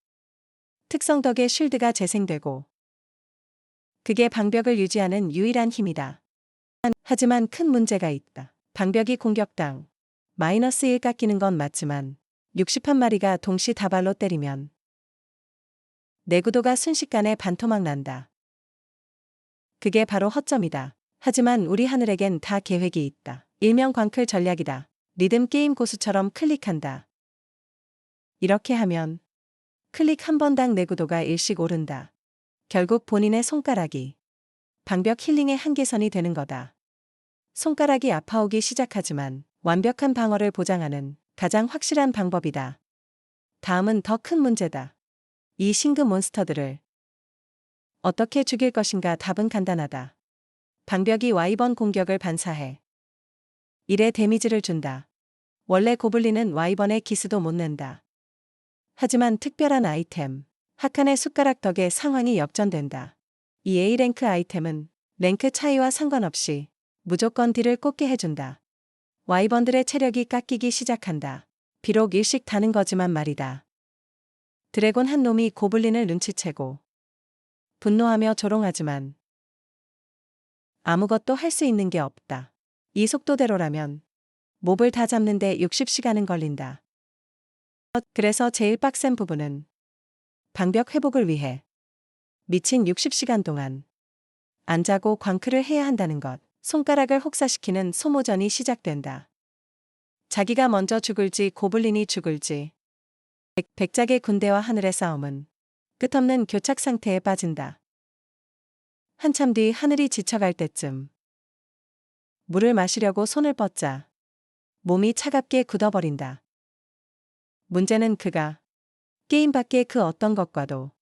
특성 덕에 쉴드가 재생되고 그게 방벽을 유지하는 유일한 힘이다. 하지만 큰 문제가 있다. 방벽이 공격당 마이너스 1 깎이는 건 맞지만 61마리가 동시 다발로 때리면 내구도가 순식간에 반토막 난다. 그게 바로 허점이다. 하지만 우리 하늘에겐 다 계획이 있다. 일명 광클 전략이다. 리듬 게임 고수처럼 클릭한다. 이렇게 하면 클릭 한 번당 내구도가 일씩 오른다. 결국 본인의 손가락이 방벽 힐링의 한계선이 되는 거다. 손가락이 아파오기 시작하지만 완벽한 방어를 보장하는 가장 확실한 방법이다. 다음은 더 큰 문제다. 이 신급 몬스터들을 어떻게 죽일 것인가. 답은 간단하다. 방벽이 와이번 공격을 반사해 1의 데미지를 준다. 원래 고블린은 와이번의 기스도 못 낸다. 하지만 특별한 아이템, 하칸의 숟가락 덕에 상황이 역전된다. 이 A랭크 아이템은 랭크 차이와 상관없이 무조건 딜을 꽂게 해준다. 와이번들의 체력이 깎이기 시작한다. 비록 일씩 다는 거지만 말이다. 드래곤 한 놈이 고블린을 눈치채고 분노하며 조롱하지만 아무것도 할 수 있는 게 없다. 이 속도대로라면 몹을 다 잡는데 60시간은 걸린다. 그래서 제일 빡센 부분은 방벽 회복을 위해 미친 60시간 동안 안 자고 광클을 해야 한다는 것. 손가락을 혹사시키는 소모전이 시작된다. 자기가 먼저 죽을지 고블린이 죽을지. 백작의 군대와 하늘의 싸움은 끝없는 교착 상태에 빠진다. 한참 뒤 하늘이 지쳐갈 때쯤 물을 마시려고 손을 뻗자 몸이 차갑게 굳어버린다. 문제는 그가 게임 밖의 그 어떤 것과도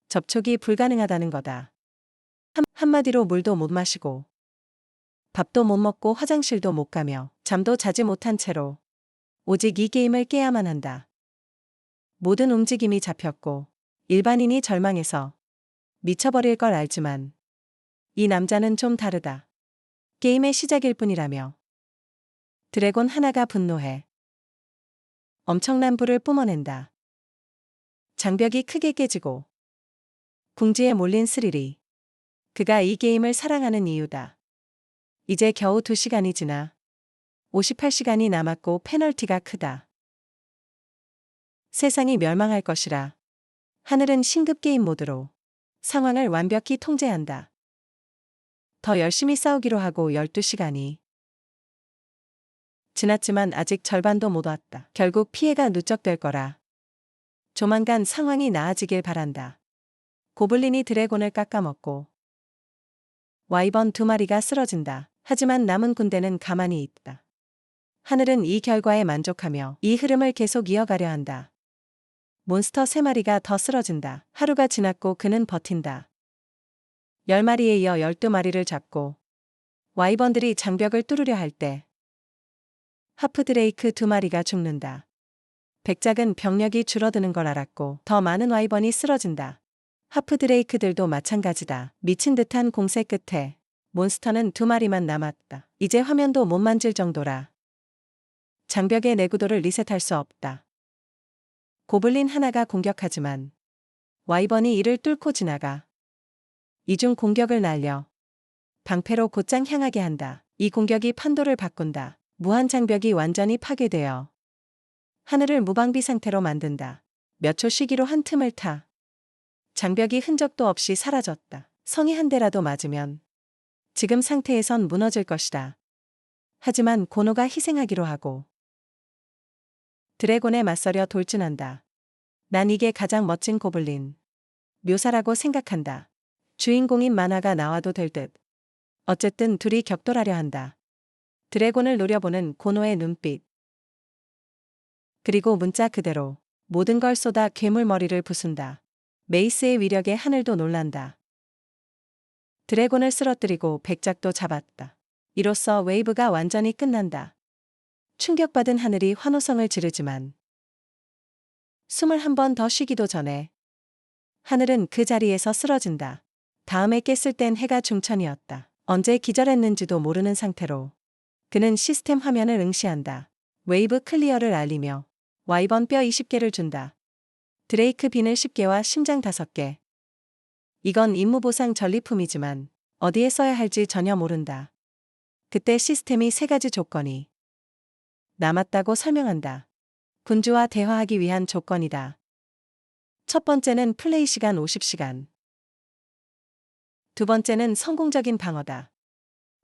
접촉이 불가능하다는 거다. 한마디로 물도 못 마시고 밥도 못 먹고 화장실도 못 가며 잠도 자지 못한 채로 오직 이 게임을 깨야만 한다. 모든 움직임이 잡혔고 일반인이 절망해서 미쳐버릴 걸 알지만 이 남자는 좀 다르다. 게임의 시작일 뿐이라며 드래곤 하나가 분노해 엄청난 불을 뿜어낸다. 장벽이 크게 깨지고 궁지에 몰린 스릴이 그가 이 게임을 사랑하는 이유다. 이제 겨우 2시간이 지나 58시간이 남았고 페널티가 크다. 세상이 멸망할 것이라. 하늘은 신급 게임 모드로 상황을 완벽히 통제한다. 더 열심히 싸우기로 하고 12시간이 지났지만 아직 절반도 못 왔다. 결국 피해가 누적될 거라. 조만간 상황이 나아지길 바란다. 고블린이 드래곤을 깎아먹고 와이번 2마리가 쓰러진다. 하지만 남은 군대는 가만히 있다. 하늘은 이 결과에 만족하며 이 흐름을 계속 이어가려 한다. 몬스터 3마리가 더 쓰러진다. 하루가 지났고 그는 버틴다. 10마리에 이어 12마리를 잡고 와이번들이 장벽을 뚫으려 할 때 하프 드레이크 2마리가 죽는다. 백작은 병력이 줄어드는 걸 알았고 더 많은 와이번이 쓰러진다. 하프 드레이크들도 마찬가지다. 미친 듯한 공세 끝에 몬스터는 2마리만 남았다. 이제 화면도 못 만질 정도라. 장벽의 내구도를 리셋할 수 없다. 고블린 하나가 공격하지만 와이번이 이를 뚫고 지나가 이중 공격을 날려 방패로 곧장 향하게 한다. 이 공격이 판도를 바꾼다. 무한 장벽이 완전히 파괴되어 하늘을 무방비 상태로 만든다. 몇 초 쉬기로 한 틈을 타 장벽이 흔적도 없이 사라졌다. 성이 한 대라도 맞으면 지금 상태에선 무너질 것이다. 하지만 고노가 희생하기로 하고 드래곤에 맞서려 돌진한다. 난 이게 가장 멋진 고블린 묘사라고 생각한다. 주인공인 만화가 나와도 될 듯. 어쨌든 둘이 격돌하려 한다. 드래곤을 노려보는 고노의 눈빛. 그리고 문자 그대로 모든 걸 쏟아 괴물 머리를 부순다. 메이스의 위력에 하늘도 놀란다. 드래곤을 쓰러뜨리고 백작도 잡았다. 이로써 웨이브가 완전히 끝난다. 충격받은 하늘이 환호성을 지르지만 21번 더 쉬기도 전에 하늘은 그 자리에서 쓰러진다. 다음에 깼을 땐 해가 중천이었다. 언제 기절했는지도 모르는 상태로 그는 시스템 화면을 응시한다. 웨이브 클리어를 알리며 와이번 뼈 20개를 준다. 드레이크 비늘 10개와 심장 5개. 이건 임무 보상 전리품이지만 어디에 써야 할지 전혀 모른다. 그때 시스템이 3가지 조건이 남았다고 설명한다. 군주와 대화하기 위한 조건이다. 첫 번째는 플레이 시간 50시간. 두 번째는 성공적인 방어다.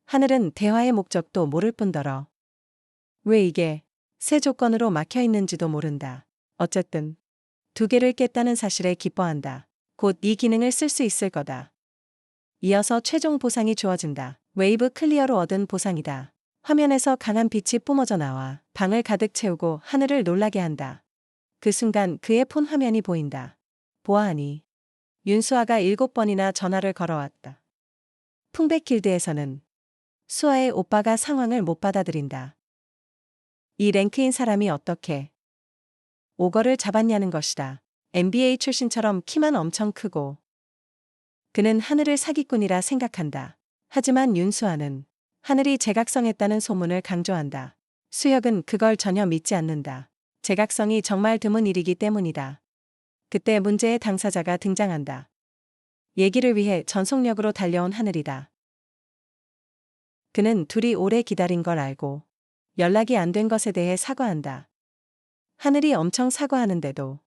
하늘은 대화의 목적도 모를 뿐더러 왜 이게 새 조건으로 막혀 있는지도 모른다. 어쨌든 2개를 깼다는 사실에 기뻐한다. 곧 이 기능을 쓸 수 있을 거다. 이어서 최종 보상이 주어진다. 웨이브 클리어로 얻은 보상이다. 화면에서 강한 빛이 뿜어져 나와 방을 가득 채우고 하늘을 놀라게 한다. 그 순간 그의 폰 화면이 보인다. 보아하니 윤수아가 7번이나 전화를 걸어왔다. 풍백길드에서는 수아의 오빠가 상황을 못 받아들인다. 이 랭크인 사람이 어떻게 오거를 잡았냐는 것이다. NBA 출신처럼 키만 엄청 크고 그는 하늘을 사기꾼이라 생각한다. 하지만 윤수아는 하늘이 제각성했다는 소문을 강조한다. 수혁은 그걸 전혀 믿지 않는다. 제각성이 정말 드문 일이기 때문이다. 그때 문제의 당사자가 등장한다. 얘기를 위해 전속력으로 달려온 하늘이다. 그는 둘이 오래 기다린 걸 알고 연락이 안 된 것에 대해 사과한다. 하늘이 엄청 사과하는데도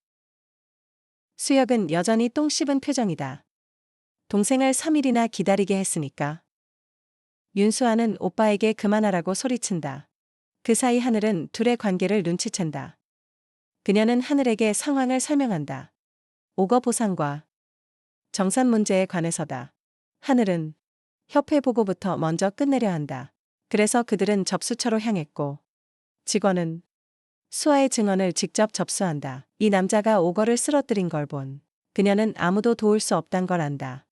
수혁은 여전히 똥 씹은 표정이다. 동생을 3일이나 기다리게 했으니까. 윤수아는 오빠에게 그만하라고 소리친다. 그 사이 하늘은 둘의 관계를 눈치챈다. 그녀는 하늘에게 상황을 설명한다. 오거 보상과 정산 문제에 관해서다. 하늘은 협회 보고부터 먼저 끝내려 한다. 그래서 그들은 접수처로 향했고 직원은 수아의 증언을 직접 접수한다. 이 남자가 오거를 쓰러뜨린 걸 본 그녀는 아무도 도울 수 없단 걸 안다.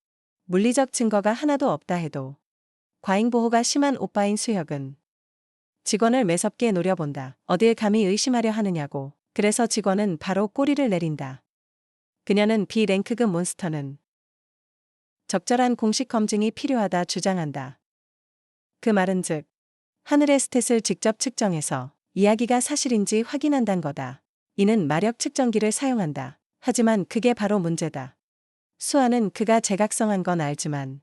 물리적 증거가 하나도 없다 해도 과잉보호가 심한 오빠인 수혁은 직원을 매섭게 노려본다. 어딜 감히 의심하려 하느냐고. 그래서 직원은 바로 꼬리를 내린다. 그녀는 B랭크급 몬스터는 적절한 공식 검증이 필요하다 주장한다. 그 말은즉 하늘의 스탯을 직접 측정해서 이야기가 사실인지 확인한단 거다. 이는 마력 측정기를 사용한다. 하지만 그게 바로 문제다. 수아는 그가 제각성한 건 알지만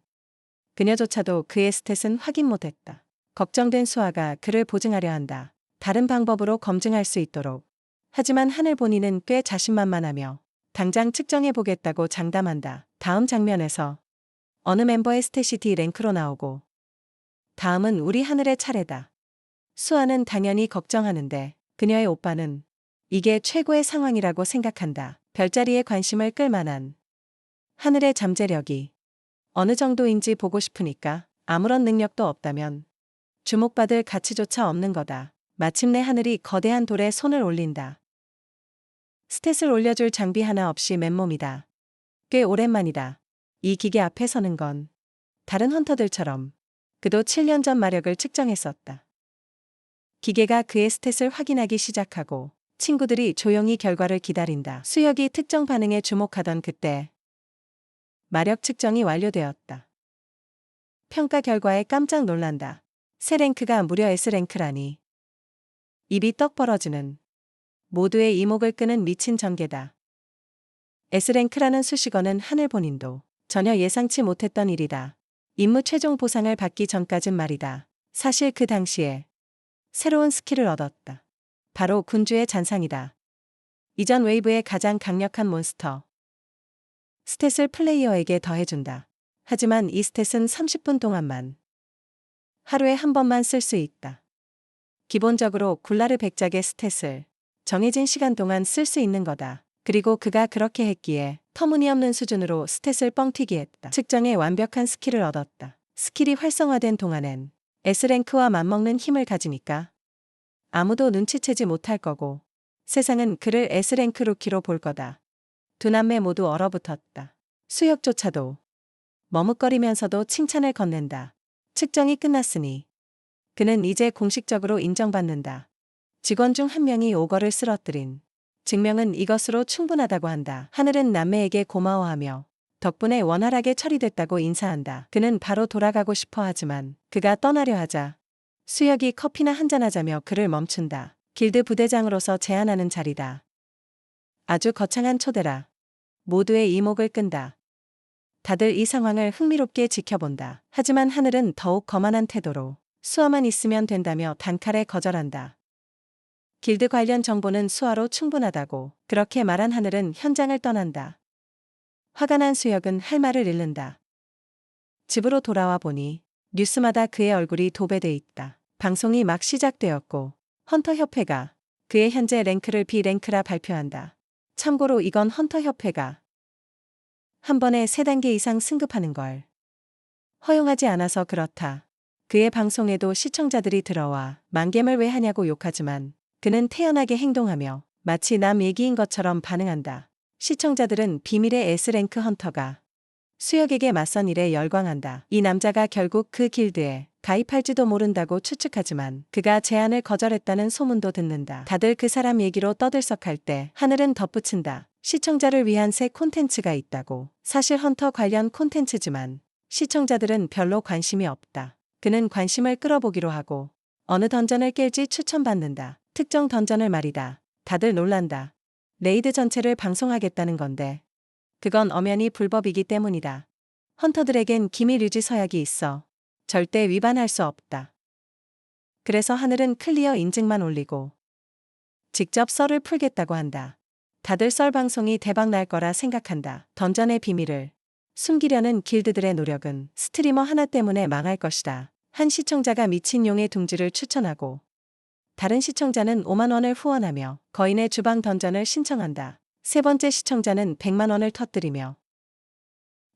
그녀조차도 그의 스탯은 확인 못했다. 걱정된 수아가 그를 보증하려 한다. 다른 방법으로 검증할 수 있도록. 하지만 하늘 본인은 꽤 자신만만하며 당장 측정해보겠다고 장담한다. 다음 장면에서 어느 멤버의 스탯이 D랭크로 나오고 다음은 우리 하늘의 차례다. 수아는 당연히 걱정하는데 그녀의 오빠는 이게 최고의 상황이라고 생각한다. 별자리에 관심을 끌 만한 하늘의 잠재력이 어느 정도인지 보고 싶으니까 아무런 능력도 없다면 주목받을 가치조차 없는 거다. 마침내 하늘이 거대한 돌에 손을 올린다. 스탯을 올려줄 장비 하나 없이 맨몸이다. 꽤 오랜만이다. 이 기계 앞에 서는 건 다른 헌터들처럼 그도 7년 전 마력을 측정했었다. 기계가 그의 스탯을 확인하기 시작하고 친구들이 조용히 결과를 기다린다. 수혁이 특정 반응에 주목하던 그때 마력 측정이 완료되었다. 평가 결과에 깜짝 놀란다. 새 랭크가 무려 S랭크라니. 입이 떡 벌어지는 모두의 이목을 끄는 미친 전개다. S랭크라는 수식어는 하늘 본인도 전혀 예상치 못했던 일이다. 임무 최종 보상을 받기 전까진 말이다. 사실 그 당시에 새로운 스킬을 얻었다. 바로 군주의 잔상이다. 이전 웨이브의 가장 강력한 몬스터. 스탯을 플레이어에게 더해준다. 하지만 이 스탯은 30분 동안만, 하루에 한 번만 쓸 수 있다. 기본적으로 굴라르 백작의 스탯을 정해진 시간 동안 쓸 수 있는 거다. 그리고 그가 그렇게 했기에 터무니없는 수준으로 스탯을 뻥튀기 했다. 측정에 완벽한 스킬을 얻었다. 스킬이 활성화된 동안엔 S랭크와 맞먹는 힘을 가지니까 아무도 눈치채지 못할 거고 세상은 그를 S랭크 루키로 볼 거다. 두 남매 모두 얼어붙었다. 수혁조차도 머뭇거리면서도 칭찬을 건넨다. 측정이 끝났으니 그는 이제 공식적으로 인정받는다. 직원 중 한 명이 오거를 쓰러뜨린 증명은 이것으로 충분하다고 한다. 하늘은 남매에게 고마워하며 덕분에 원활하게 처리됐다고 인사한다. 그는 바로 돌아가고 싶어 하지만 그가 떠나려 하자 수혁이 커피나 한잔하자며 그를 멈춘다. 길드 부대장으로서 제안하는 자리다. 아주 거창한 초대라. 모두의 이목을 끈다. 다들 이 상황을 흥미롭게 지켜본다. 하지만 하늘은 더욱 거만한 태도로 수아만 있으면 된다며 단칼에 거절한다. 길드 관련 정보는 수아로 충분하다고 그렇게 말한 하늘은 현장을 떠난다. 화가 난 수혁은 할 말을 잃는다. 집으로 돌아와 보니 뉴스마다 그의 얼굴이 도배돼 있다. 방송이 막 시작되었고 헌터협회가 그의 현재 랭크를 B랭크라 발표한다. 참고로 이건 헌터협회가 한 번에 3단계 이상 승급하는 걸 허용하지 않아서 그렇다. 그의 방송에도 시청자들이 들어와 만겜을 왜 하냐고 욕하지만 그는 태연하게 행동하며 마치 남 얘기인 것처럼 반응한다. 시청자들은 비밀의 S랭크 헌터가 수혁에게 맞선 일에 열광한다. 이 남자가 결국 그 길드에 가입할지도 모른다고 추측하지만 그가 제안을 거절했다는 소문도 듣는다. 다들 그 사람 얘기로 떠들썩할 때 하늘은 덧붙인다. 시청자를 위한 새 콘텐츠가 있다고. 사실 헌터 관련 콘텐츠지만 시청자들은 별로 관심이 없다. 그는 관심을 끌어보기로 하고 어느 던전을 깰지 추천받는다. 특정 던전을 말이다. 다들 놀란다. 레이드 전체를 방송하겠다는 건데 그건 엄연히 불법이기 때문이다. 헌터들에겐 기밀 유지 서약이 있어 절대 위반할 수 없다. 그래서 하늘은 클리어 인증만 올리고 직접 썰을 풀겠다고 한다. 다들 썰 방송이 대박 날 거라 생각한다. 던전의 비밀을 숨기려는 길드들의 노력은 스트리머 하나 때문에 망할 것이다. 한 시청자가 미친 용의 둥지를 추천하고 다른 시청자는 5만 원을 후원하며 거인의 주방 던전을 신청한다. 세 번째 시청자는 100만 원을 터뜨리며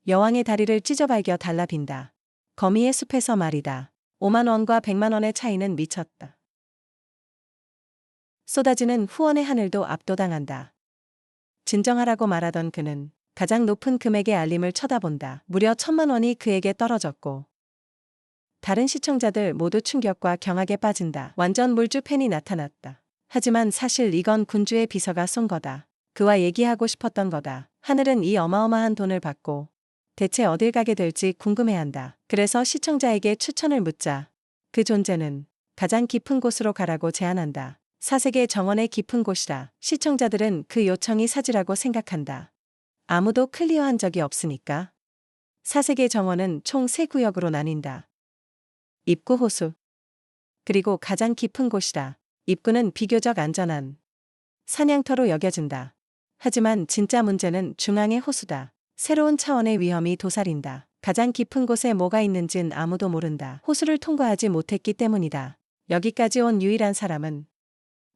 여왕의 다리를 찢어발겨 달라빈다. 거미의 숲에서 말이다. 5만 원과 100만 원의 차이는 미쳤다. 쏟아지는 후원의 하늘도 압도당한다. 진정하라고 말하던 그는 가장 높은 금액의 알림을 쳐다본다. 무려 1000만 원이 그에게 떨어졌고 다른 시청자들 모두 충격과 경악에 빠진다. 완전 물주 팬이 나타났다. 하지만 사실 이건 군주의 비서가 쏜 거다. 그와 얘기하고 싶었던 거다. 하늘은 이 어마어마한 돈을 받고 대체 어딜 가게 될지 궁금해한다. 그래서 시청자에게 추천을 묻자 그 존재는 가장 깊은 곳으로 가라고 제안한다. 사색의 정원의 깊은 곳이라. 시청자들은 그 요청이 사지라고 생각한다. 아무도 클리어한 적이 없으니까. 사색의 정원은 총 3구역으로 나뉜다. 입구 호수. 그리고 가장 깊은 곳이다. 입구는 비교적 안전한 사냥터로 여겨진다. 하지만 진짜 문제는 중앙의 호수다. 새로운 차원의 위험이 도사린다. 가장 깊은 곳에 뭐가 있는진 아무도 모른다. 호수를 통과하지 못했기 때문이다. 여기까지 온 유일한 사람은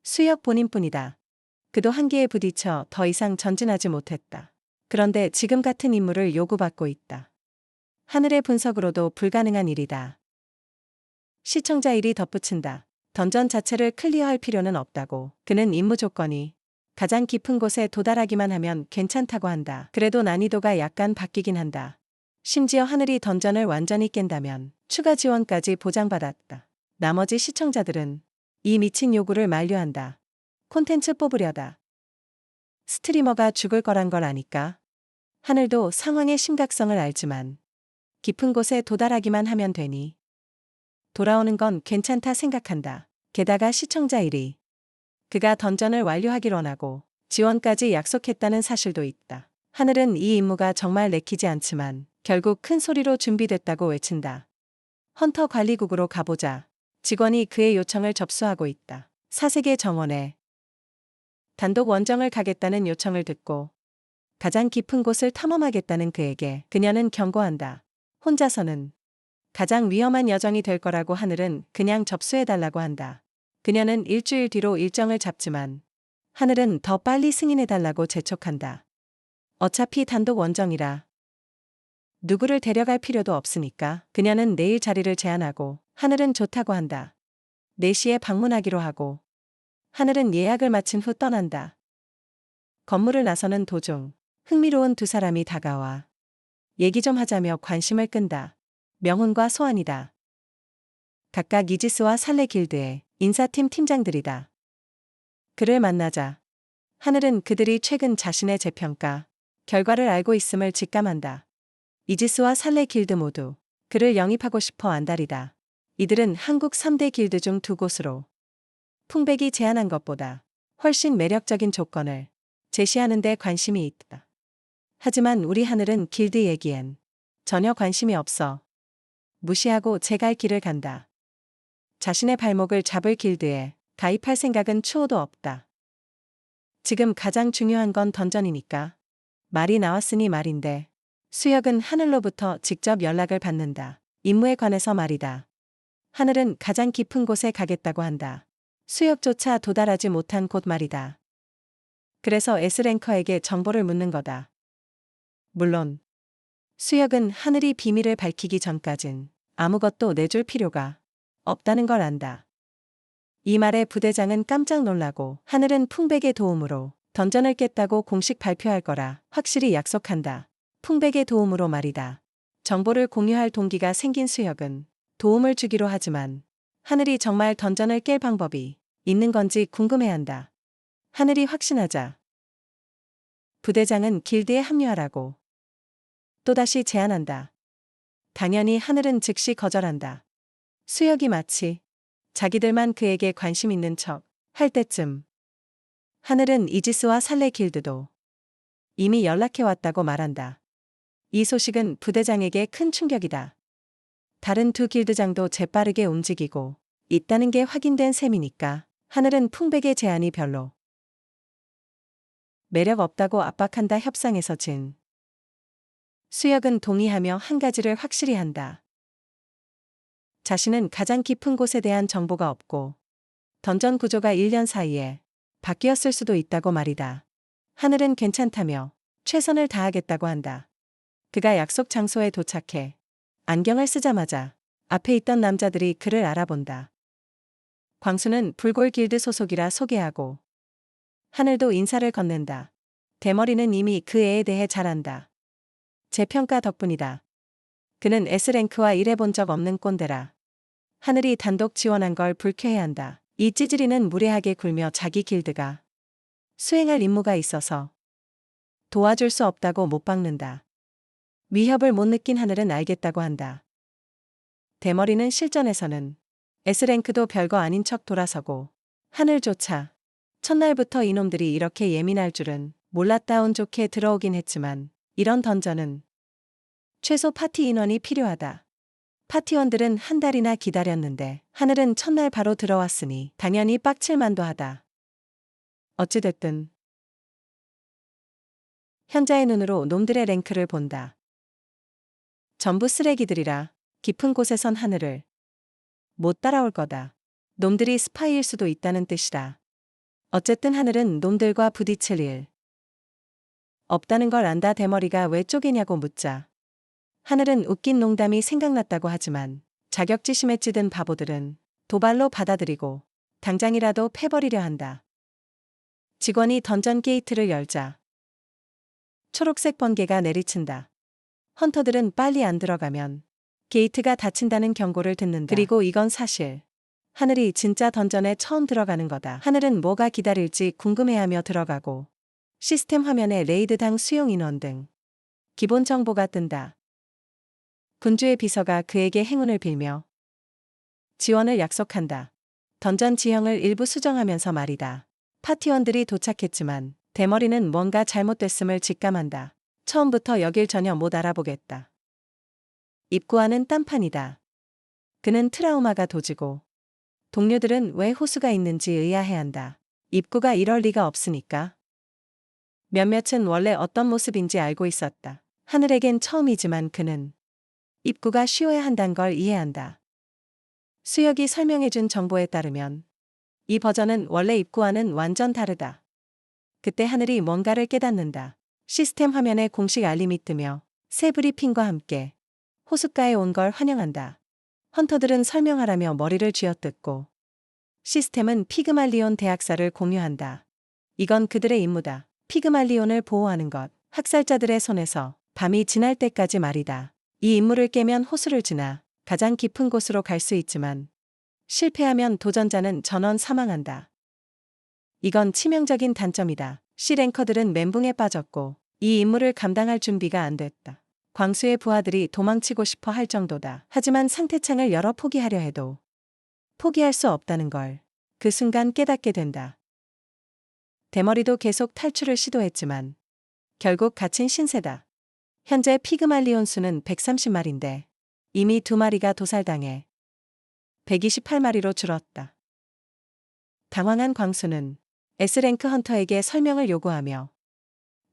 수혁 본인뿐이다. 그도 한계에 부딪혀 더 이상 전진하지 못했다. 그런데 지금 같은 임무를 요구받고 있다. 하늘의 분석으로도 불가능한 일이다. 시청자 1이 덧붙인다. 던전 자체를 클리어할 필요는 없다고. 그는 임무 조건이 가장 깊은 곳에 도달하기만 하면 괜찮다고 한다. 그래도 난이도가 약간 바뀌긴 한다. 심지어 하늘이 던전을 완전히 깬다면 추가 지원까지 보장받았다. 나머지 시청자들은 이 미친 요구를 만류한다. 콘텐츠 뽑으려다. 스트리머가 죽을 거란 걸 아니까. 하늘도 상황의 심각성을 알지만 깊은 곳에 도달하기만 하면 되니 돌아오는 건 괜찮다 생각한다. 게다가 시청자 1이 그가 던전을 완료하길 원하고 지원까지 약속했다는 사실도 있다. 하늘은 이 임무가 정말 내키지 않지만 결국 큰 소리로 준비됐다고 외친다. 헌터 관리국으로 가보자. 직원이 그의 요청을 접수하고 있다. 사색의 정원에 단독 원정을 가겠다는 요청을 듣고 가장 깊은 곳을 탐험하겠다는 그에게 그녀는 경고한다. 혼자서는 가장 위험한 여정이 될 거라고 하늘은 그냥 접수해달라고 한다. 그녀는 일주일 뒤로 일정을 잡지만 하늘은 더 빨리 승인해달라고 재촉한다. 어차피 단독 원정이라 누구를 데려갈 필요도 없으니까. 그녀는 내일 자리를 제안하고 하늘은 좋다고 한다. 4시에 방문하기로 하고 하늘은 예약을 마친 후 떠난다. 건물을 나서는 도중 흥미로운 두 사람이 다가와 얘기 좀 하자며 관심을 끈다. 명훈과 소환이다. 각각 이지스와 살레 길드의 인사팀 팀장들이다. 그를 만나자 하늘은 그들이 최근 자신의 재평가 결과를 알고 있음을 직감한다. 이지스와 살레 길드 모두 그를 영입하고 싶어 안달이다. 이들은 한국 3대 길드 중 2곳으로 풍백이 제안한 것보다 훨씬 매력적인 조건을 제시하는 데 관심이 있다. 하지만 우리 하늘은 길드 얘기엔 전혀 관심이 없어 무시하고 제 갈 길을 간다. 자신의 발목을 잡을 길드에 가입할 생각은 추호도 없다. 지금 가장 중요한 건 던전이니까. 말이 나왔으니 말인데 수혁은 하늘로부터 직접 연락을 받는다. 임무에 관해서 말이다. 하늘은 가장 깊은 곳에 가겠다고 한다. 수혁조차 도달하지 못한 곳 말이다. 그래서 S랭커에게 정보를 묻는 거다. 물론 수혁은 하늘이 비밀을 밝히기 전까진 아무것도 내줄 필요가 없다는 걸 안다. 이 말에 부대장은 깜짝 놀라고 하늘은 풍백의 도움으로 던전을 깼다고 공식 발표할 거라 확실히 약속한다. 풍백의 도움으로 말이다. 정보를 공유할 동기가 생긴 수혁은 도움을 주기로 하지만 하늘이 정말 던전을 깰 방법이 있는 건지 궁금해한다. 하늘이 확신하자 부대장은 길드에 합류하라고 또다시 제안한다. 당연히 하늘은 즉시 거절한다. 수혁이 마치 자기들만 그에게 관심 있는 척 할 때쯤 하늘은 이지스와 살레 길드도 이미 연락해왔다고 말한다. 이 소식은 부대장에게 큰 충격이다. 다른 두 길드장도 재빠르게 움직이고 있다는 게 확인된 셈이니까 하늘은 풍백의 제안이 별로 매력 없다고 압박한다. 협상에서 진 수혁은 동의하며 한 가지를 확실히 한다. 자신은 가장 깊은 곳에 대한 정보가 없고 던전 구조가 1년 사이에 바뀌었을 수도 있다고 말이다. 하늘은 괜찮다며 최선을 다하겠다고 한다. 그가 약속 장소에 도착해 안경을 쓰자마자 앞에 있던 남자들이 그를 알아본다. 광수는 불골 길드 소속이라 소개하고 하늘도 인사를 건넨다. 대머리는 이미 그 애에 대해 잘 안다. 제 평가 덕분이다. 그는 S랭크와 일해본 적 없는 꼰대라. 하늘이 단독 지원한 걸 불쾌해한다. 이 찌질이는 무례하게 굴며 자기 길드가 수행할 임무가 있어서 도와줄 수 없다고 못 박는다. 위협을 못 느낀 하늘은 알겠다고 한다. 대머리는 실전에서는 S랭크도 별거 아닌 척 돌아서고 하늘조차 첫날부터 이놈들이 이렇게 예민할 줄은 몰랐다 운 좋게 들어오긴 했지만 이런 던전은 최소 파티 인원이 필요하다. 파티원들은 한 달이나 기다렸는데 하늘은 첫날 바로 들어왔으니 당연히 빡칠 만도 하다. 어찌됐든 현자의 눈으로 놈들의 랭크를 본다. 전부 쓰레기들이라 깊은 곳에선 하늘을 못 따라올 거다. 놈들이 스파이일 수도 있다는 뜻이다. 어쨌든 하늘은 놈들과 부딪힐 일 없다는 걸 안다. 대머리가 왜 쪼개냐고 묻자 하늘은 웃긴 농담이 생각났다고 하지만 자격지심에 찌든 바보들은 도발로 받아들이고 당장이라도 패버리려 한다. 직원이 던전 게이트를 열자 초록색 번개가 내리친다. 헌터들은 빨리 안 들어가면 게이트가 닫힌다는 경고를 듣는다. 그리고 이건 사실 하늘이 진짜 던전에 처음 들어가는 거다. 하늘은 뭐가 기다릴지 궁금해하며 들어가고 시스템 화면에 레이드당 수용 인원 등 기본 정보가 뜬다. 군주의 비서가 그에게 행운을 빌며 지원을 약속한다. 던전 지형을 일부 수정하면서 말이다. 파티원들이 도착했지만 대머리는 뭔가 잘못됐음을 직감한다. 처음부터 여길 전혀 못 알아보겠다. 입구 안은 딴판이다. 그는 트라우마가 도지고 동료들은 왜 호수가 있는지 의아해한다. 입구가 이럴 리가 없으니까. 몇몇은 원래 어떤 모습인지 알고 있었다. 하늘에겐 처음이지만 그는 입구가 쉬워야 한단 걸 이해한다. 수혁이 설명해준 정보에 따르면 이 버전은 원래 입구와는 완전 다르다. 그때 하늘이 뭔가를 깨닫는다. 시스템 화면에 공식 알림이 뜨며 새 브리핑과 함께 호숫가에 온 걸 환영한다. 헌터들은 설명하라며 머리를 쥐어뜯고 시스템은 피그말리온 대학살을 공유한다. 이건 그들의 임무다. 피그말리온을 보호하는 것, 학살자들의 손에서 밤이 지날 때까지 말이다. 이 임무를 깨면 호수를 지나 가장 깊은 곳으로 갈 수 있지만 실패하면 도전자는 전원 사망한다. 이건 치명적인 단점이다. C랭커들은 멘붕에 빠졌고 이 임무를 감당할 준비가 안 됐다. 광수의 부하들이 도망치고 싶어 할 정도다. 하지만 상태창을 열어 포기하려 해도 포기할 수 없다는 걸 그 순간 깨닫게 된다. 대머리도 계속 탈출을 시도했지만 결국 갇힌 신세다. 현재 피그말리온 수는 130마리인데 이미 2마리가 도살당해 128마리로 줄었다. 당황한 광수는 S랭크 헌터에게 설명을 요구하며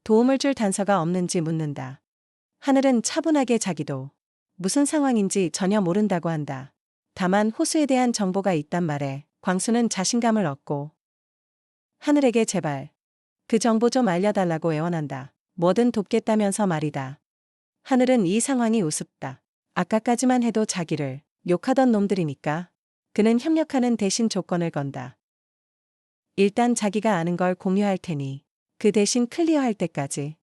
도움을 줄 단서가 없는지 묻는다. 하늘은 차분하게 자기도 무슨 상황인지 전혀 모른다고 한다. 다만 호수에 대한 정보가 있단 말에 광수는 자신감을 얻고 하늘에게 제발 그 정보 좀 알려달라고 애원한다. 뭐든 돕겠다면서 말이다. 하늘은 이 상황이 우습다. 아까까지만 해도 자기를 욕하던 놈들이니까 그는 협력하는 대신 조건을 건다. 일단 자기가 아는 걸 공유할 테니 그 대신 클리어할 때까지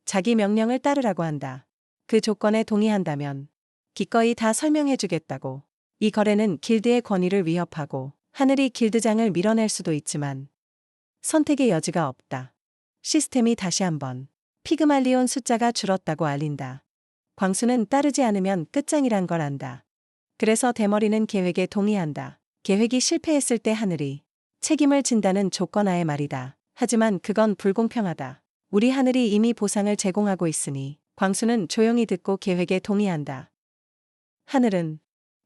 자기 명령을 따르라고 한다. 그 조건에 동의한다면 기꺼이 다 설명해주겠다고. 이 거래는 길드의 권위를 위협하고 하늘이 길드장을 밀어낼 수도 있지만 선택의 여지가 없다. 시스템이 다시 한번 피그말리온 숫자가 줄었다고 알린다. 광수는 따르지 않으면 끝장이란 걸 안다. 그래서 대머리는 계획에 동의한다. 계획이 실패했을 때 하늘이 책임을 진다는 조건하에 말이다. 하지만 그건 불공평하다. 우리 하늘이 이미 보상을 제공하고 있으니 광수는 조용히 듣고 계획에 동의한다. 하늘은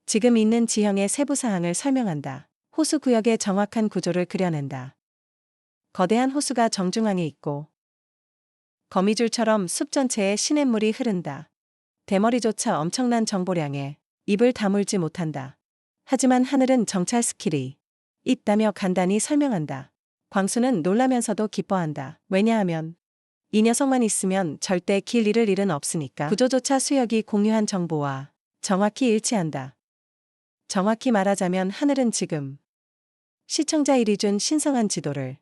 지금 있는 지형의 세부 사항을 설명한다. 호수 구역의 정확한 구조를 그려낸다. 거대한 호수가 정중앙에 있고 거미줄처럼 숲 전체에 시냇물이 흐른다. 대머리조차 엄청난 정보량에 입을 다물지 못한다. 하지만 하늘은 정찰 스킬이 있다며 간단히 설명한다. 광수는 놀라면서도 기뻐한다. 왜냐하면 이 녀석만 있으면 절대 길 잃을 일은 없으니까. 구조조차 수혁이 공유한 정보와 정확히 일치한다. 정확히 말하자면 하늘은 지금 시청자 1이 준 신성한 지도를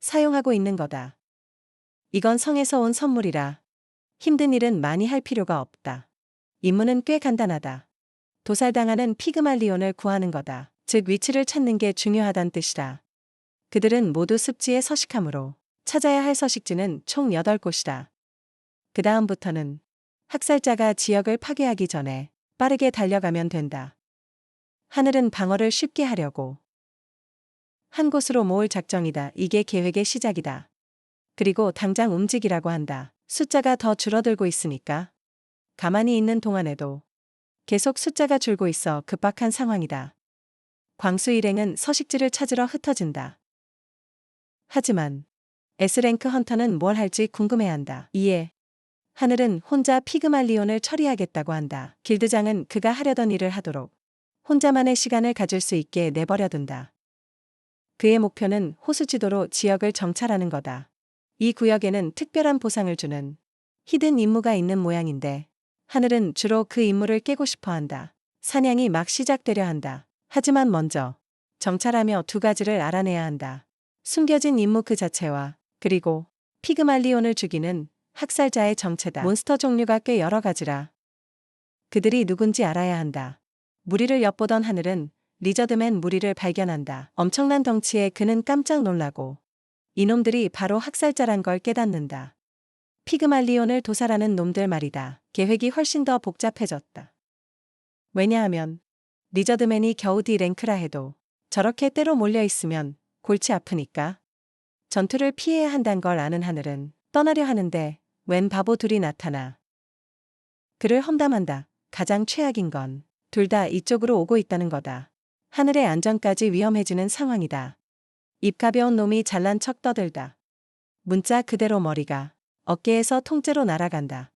사용하고 있는 거다. 이건 성에서 온 선물이라 힘든 일은 많이 할 필요가 없다. 임무는 꽤 간단하다. 도살당하는 피그말리온을 구하는 거다. 즉 위치를 찾는 게 중요하단 뜻이다. 그들은 모두 습지에 서식하므로 찾아야 할 서식지는 총 8곳이다. 그 다음부터는 학살자가 지역을 파괴하기 전에 빠르게 달려가면 된다. 하늘은 방어를 쉽게 하려고 한 곳으로 모을 작정이다. 이게 계획의 시작이다. 그리고 당장 움직이라고 한다. 숫자가 더 줄어들고 있으니까. 가만히 있는 동안에도 계속 숫자가 줄고 있어 급박한 상황이다. 광수 일행은 서식지를 찾으러 흩어진다. 하지만 S랭크 헌터는 뭘 할지 궁금해한다. 이에 하늘은 혼자 피그말리온을 처리하겠다고 한다. 길드장은 그가 하려던 일을 하도록 혼자만의 시간을 가질 수 있게 내버려둔다. 그의 목표는 호수지도로 지역을 정찰하는 거다. 이 구역에는 특별한 보상을 주는 히든 임무가 있는 모양인데 하늘은 주로 그 임무를 깨고 싶어 한다. 사냥이 막 시작되려 한다. 하지만 먼저 정찰하며 두 가지를 알아내야 한다. 숨겨진 임무 그 자체와 그리고 피그말리온을 죽이는 학살자의 정체다. 몬스터 종류가 꽤 여러 가지라 그들이 누군지 알아야 한다. 무리를 엿보던 하늘은 리저드맨 무리를 발견한다. 엄청난 덩치에 그는 깜짝 놀라고 이놈들이 바로 학살자란 걸 깨닫는다. 피그말리온을 도살하는 놈들 말이다. 계획이 훨씬 더 복잡해졌다. 왜냐하면 리저드맨이 겨우 D랭크라 해도 저렇게 때로 몰려있으면 골치 아프니까. 전투를 피해야 한단 걸 아는 하늘은 떠나려 하는데 웬 바보 둘이 나타나 그를 험담한다. 가장 최악인 건 둘 다 이쪽으로 오고 있다는 거다. 하늘의 안전까지 위험해지는 상황이다. 입 가벼운 놈이 잘난 척 떠들다. 문자 그대로 머리가 어깨에서 통째로 날아간다.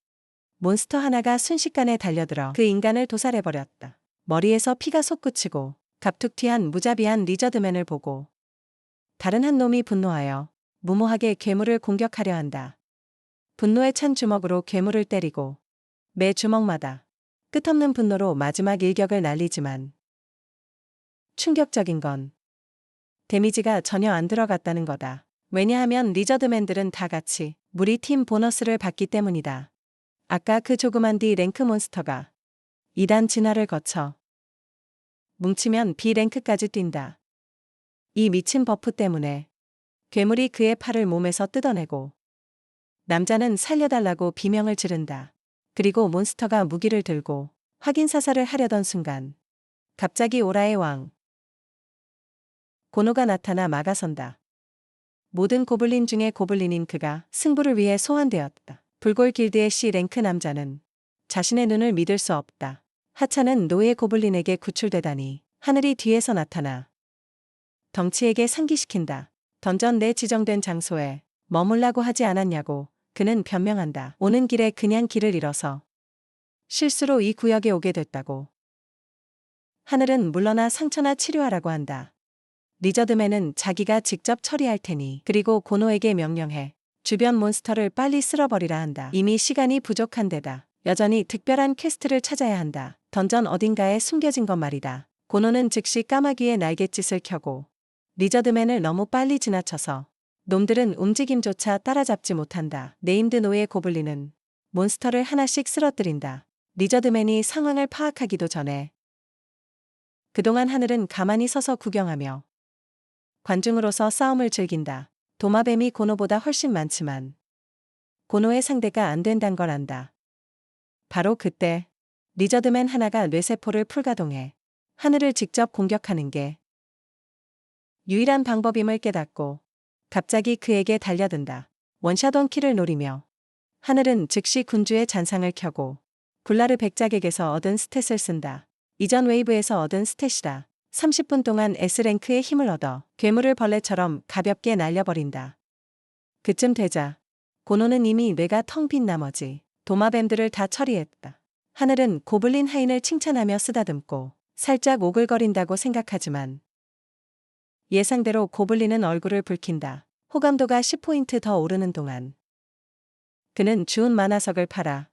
몬스터 하나가 순식간에 달려들어 그 인간을 도살해버렸다. 머리에서 피가 솟구치고 갑툭튀한 무자비한 리저드맨을 보고 다른 한 놈이 분노하여 무모하게 괴물을 공격하려 한다. 분노에 찬 주먹으로 괴물을 때리고 매 주먹마다 끝없는 분노로 마지막 일격을 날리지만 충격적인 건 데미지가 전혀 안 들어갔다는 거다. 왜냐하면 리저드맨들은 다 같이 무리 팀 보너스를 받기 때문이다. 아까 그 조그만 D랭크 몬스터가 2단 진화를 거쳐 뭉치면 B랭크까지 뛴다. 이 미친 버프 때문에 괴물이 그의 팔을 몸에서 뜯어내고 남자는 살려달라고 비명을 지른다. 그리고 몬스터가 무기를 들고 확인 사살을 하려던 순간 갑자기 오라의 왕 고노가 나타나 막아선다. 모든 고블린 중에 고블린인 그가 승부를 위해 소환되었다. 불골 길드의 C랭크 남자는 자신의 눈을 믿을 수 없다. 하찮은 노예 고블린에게 구출되다니 하늘이 뒤에서 나타나 덩치에게 상기시킨다. 던전 내 지정된 장소에 머물라고 하지 않았냐고 그는 변명한다. 오는 길에 그냥 길을 잃어서 실수로 이 구역에 오게 됐다고. 하늘은 물러나 상처나 치료하라고 한다. 리저드맨은 자기가 직접 처리할 테니 그리고 고노에게 명령해 주변 몬스터를 빨리 쓸어버리라 한다. 이미 시간이 부족한 데다 여전히 특별한 퀘스트를 찾아야 한다. 던전 어딘가에 숨겨진 것 말이다. 고노는 즉시 까마귀의 날갯짓을 켜고 리저드맨을 너무 빨리 지나쳐서 놈들은 움직임조차 따라잡지 못한다. 네임드 노예 고블린은 몬스터를 하나씩 쓰러뜨린다. 리저드맨이 상황을 파악하기도 전에 그동안 하늘은 가만히 서서 구경하며 관중으로서 싸움을 즐긴다. 도마뱀이 고노보다 훨씬 많지만 고노의 상대가 안 된단 걸 안다. 바로 그때 리저드맨 하나가 뇌세포를 풀가동해 하늘을 직접 공격하는 게 유일한 방법임을 깨닫고 갑자기 그에게 달려든다. 원샷 원킬을 노리며 하늘은 즉시 군주의 잔상을 켜고 굴라르 백작에게서 얻은 스탯을 쓴다. 이전 웨이브에서 얻은 스탯이다. 30분 동안 S랭크의 힘을 얻어 괴물을 벌레처럼 가볍게 날려버린다. 그쯤 되자 고노는 이미 뇌가 텅 빈 나머지 도마뱀들을 다 처리했다. 하늘은 고블린 하인을 칭찬하며 쓰다듬고 살짝 오글거린다고 생각하지만 예상대로 고블린은 얼굴을 붉힌다. 호감도가 10포인트 더 오르는 동안 그는 주운 만화석을 팔아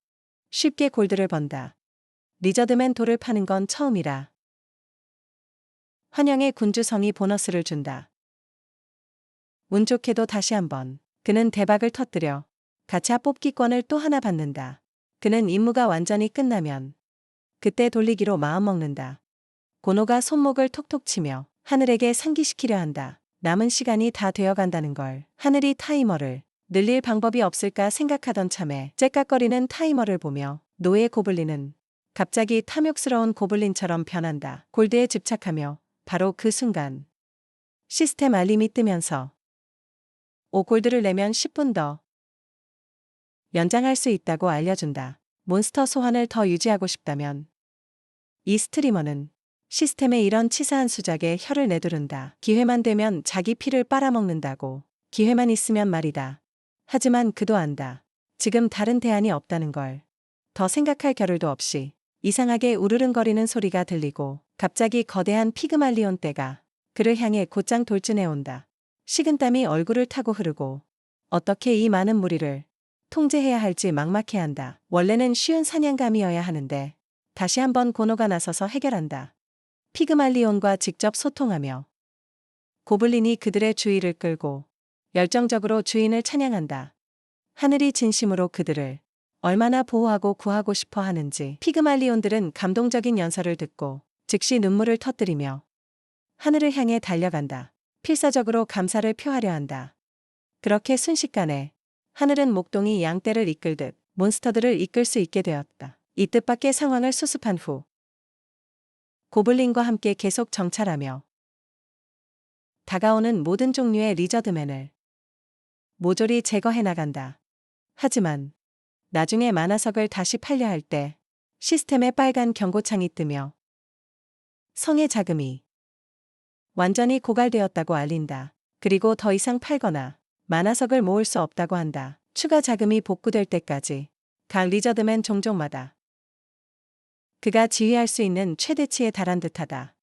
쉽게 골드를 번다. 리저드맨 돌을 파는 건 처음이라. 환영의 군주성이 보너스를 준다. 운 좋게도 다시 한번 그는 대박을 터뜨려 가챠 뽑기권을 또 하나 받는다. 그는 임무가 완전히 끝나면 그때 돌리기로 마음먹는다. 고노가 손목을 톡톡 치며 하늘에게 상기시키려 한다. 남은 시간이 다 되어간다는 걸. 하늘이 타이머를 늘릴 방법이 없을까 생각하던 참에 째깍거리는 타이머를 보며 노예 고블린은 갑자기 탐욕스러운 고블린처럼 변한다. 골드에 집착하며 바로 그 순간 시스템 알림이 뜨면서 5골드를 내면 10분 더 연장할 수 있다고 알려준다. 몬스터 소환을 더 유지하고 싶다면 이 스트리머는 시스템의 이런 치사한 수작에 혀를 내두른다. 기회만 되면 자기 피를 빨아먹는다고. 기회만 있으면 말이다. 하지만 그도 안다. 지금 다른 대안이 없다는 걸. 더 생각할 겨를도 없이 이상하게 우르릉거리는 소리가 들리고 갑자기 거대한 피그말리온 떼가 그를 향해 곧장 돌진해온다. 식은땀이 얼굴을 타고 흐르고 어떻게 이 많은 무리를 통제해야 할지 막막해한다. 원래는 쉬운 사냥감이어야 하는데 다시 한번 고노가 나서서 해결한다. 피그말리온과 직접 소통하며 고블린이 그들의 주의를 끌고 열정적으로 주인을 찬양한다. 하늘이 진심으로 그들을 얼마나 보호하고 구하고 싶어 하는지 피그말리온들은 감동적인 연설을 듣고 즉시 눈물을 터뜨리며 하늘을 향해 달려간다. 필사적으로 감사를 표하려 한다. 그렇게 순식간에 하늘은 목동이 양떼를 이끌듯 몬스터들을 이끌 수 있게 되었다. 이 뜻밖의 상황을 수습한 후 고블린과 함께 계속 정찰하며 다가오는 모든 종류의 리저드맨을 모조리 제거해 나간다. 하지만 나중에 만화석을 다시 팔려 할 때 시스템에 빨간 경고창이 뜨며 성의 자금이 완전히 고갈되었다고 알린다. 그리고 더 이상 팔거나 만화석을 모을 수 없다고 한다. 추가 자금이 복구될 때까지 각 리저드맨 종족마다 그가 지휘할 수 있는 최대치에 달한 듯하다.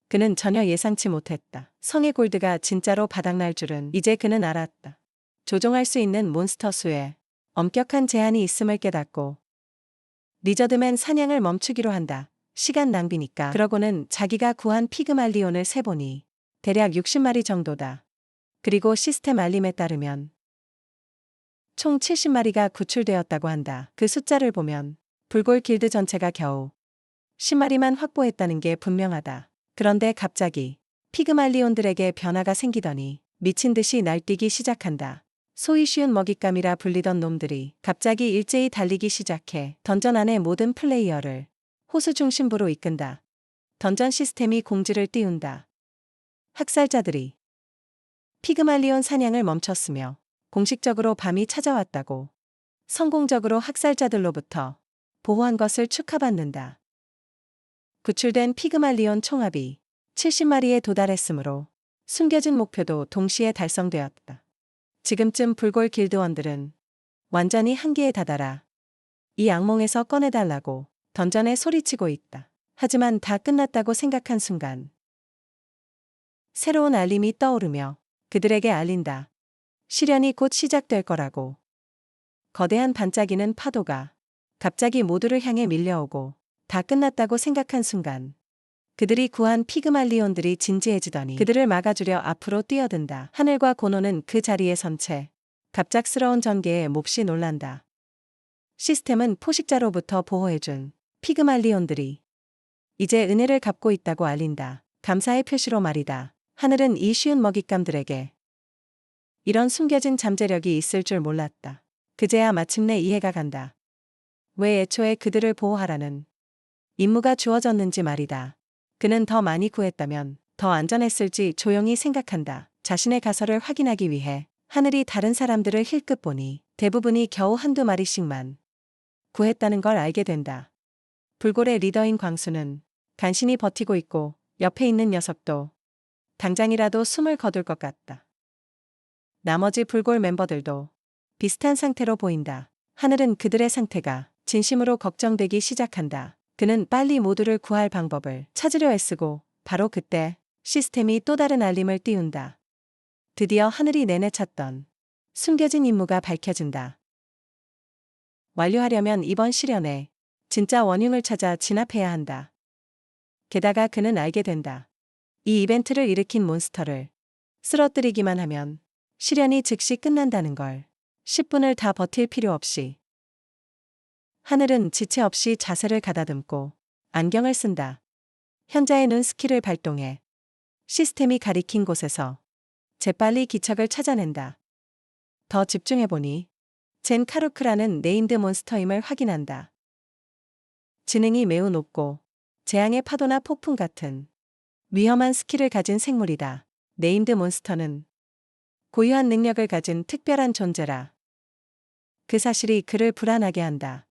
그는 전혀 예상치 못했다. 성의 골드가 진짜로 바닥날 줄은 이제 그는 알았다. 조종할 수 있는 몬스터 수에 엄격한 제한이 있음을 깨닫고 리저드맨 사냥을 멈추기로 한다. 시간 낭비니까. 그러고는 자기가 구한 피그말리온을 세보니 대략 60마리 정도다. 그리고 시스템 알림에 따르면 총 70마리가 구출되었다고 한다. 그 숫자를 보면 불골 길드 전체가 겨우 10마리만 확보했다는 게 분명하다. 그런데 갑자기 피그말리온들에게 변화가 생기더니 미친 듯이 날뛰기 시작한다. 소위 쉬운 먹잇감이라 불리던 놈들이 갑자기 일제히 달리기 시작해 던전 안의 모든 플레이어를 호수 중심부로 이끈다. 던전 시스템이 공지를 띄운다. 학살자들이 피그말리온 사냥을 멈췄으며 공식적으로 밤이 찾아왔다고 성공적으로 학살자들로부터 보호한 것을 축하받는다. 구출된 피그말리온 총합이 70마리에 도달했으므로 숨겨진 목표도 동시에 달성되었다. 지금쯤 불골 길드원들은 완전히 한계에 다다라 이 악몽에서 꺼내달라고 던전에 소리치고 있다. 하지만 다 끝났다고 생각한 순간 새로운 알림이 떠오르며 그들에게 알린다. 시련이 곧 시작될 거라고. 거대한 반짝이는 파도가 갑자기 모두를 향해 밀려오고 다 끝났다고 생각한 순간 그들이 구한 피그말리온들이 진지해지더니 그들을 막아주려 앞으로 뛰어든다. 하늘과 고노는 그 자리에 선 채 갑작스러운 전개에 몹시 놀란다. 시스템은 포식자로부터 보호해준 피그말리온들이 이제 은혜를 갚고 있다고 알린다. 감사의 표시로 말이다. 하늘은 이 쉬운 먹잇감들에게 이런 숨겨진 잠재력이 있을 줄 몰랐다. 그제야 마침내 이해가 간다. 왜 애초에 그들을 보호하라는 임무가 주어졌는지 말이다. 그는 더 많이 구했다면 더 안전했을지 조용히 생각한다. 자신의 가설을 확인하기 위해 하늘이 다른 사람들을 힐끗 보니 대부분이 겨우 한두 마리씩만 구했다는 걸 알게 된다. 불골의 리더인 광수는 간신히 버티고 있고 옆에 있는 녀석도 당장이라도 숨을 거둘 것 같다. 나머지 불골 멤버들도 비슷한 상태로 보인다. 하늘은 그들의 상태가 진심으로 걱정되기 시작한다. 그는 빨리 모두를 구할 방법을 찾으려 애쓰고 바로 그때 시스템이 또 다른 알림을 띄운다. 드디어 하늘이 내내찾던 숨겨진 임무가 밝혀진다. 완료하려면 이번 시련에 진짜 원흉을 찾아 진압해야 한다. 게다가 그는 알게 된다. 이 이벤트를 일으킨 몬스터를 쓰러뜨리기만 하면 시련이 즉시 끝난다는 걸. 10분을 다 버틸 필요 없이. 하늘은 지체 없이 자세를 가다듬고 안경을 쓴다. 현자의 눈 스킬을 발동해 시스템이 가리킨 곳에서 재빨리 기척을 찾아낸다. 더 집중해보니 젠 카루크라는 네임드 몬스터임을 확인한다. 지능이 매우 높고 재앙의 파도나 폭풍 같은 위험한 스킬을 가진 생물이다. 네임드 몬스터는 고유한 능력을 가진 특별한 존재라. 그 사실이 그를 불안하게 한다.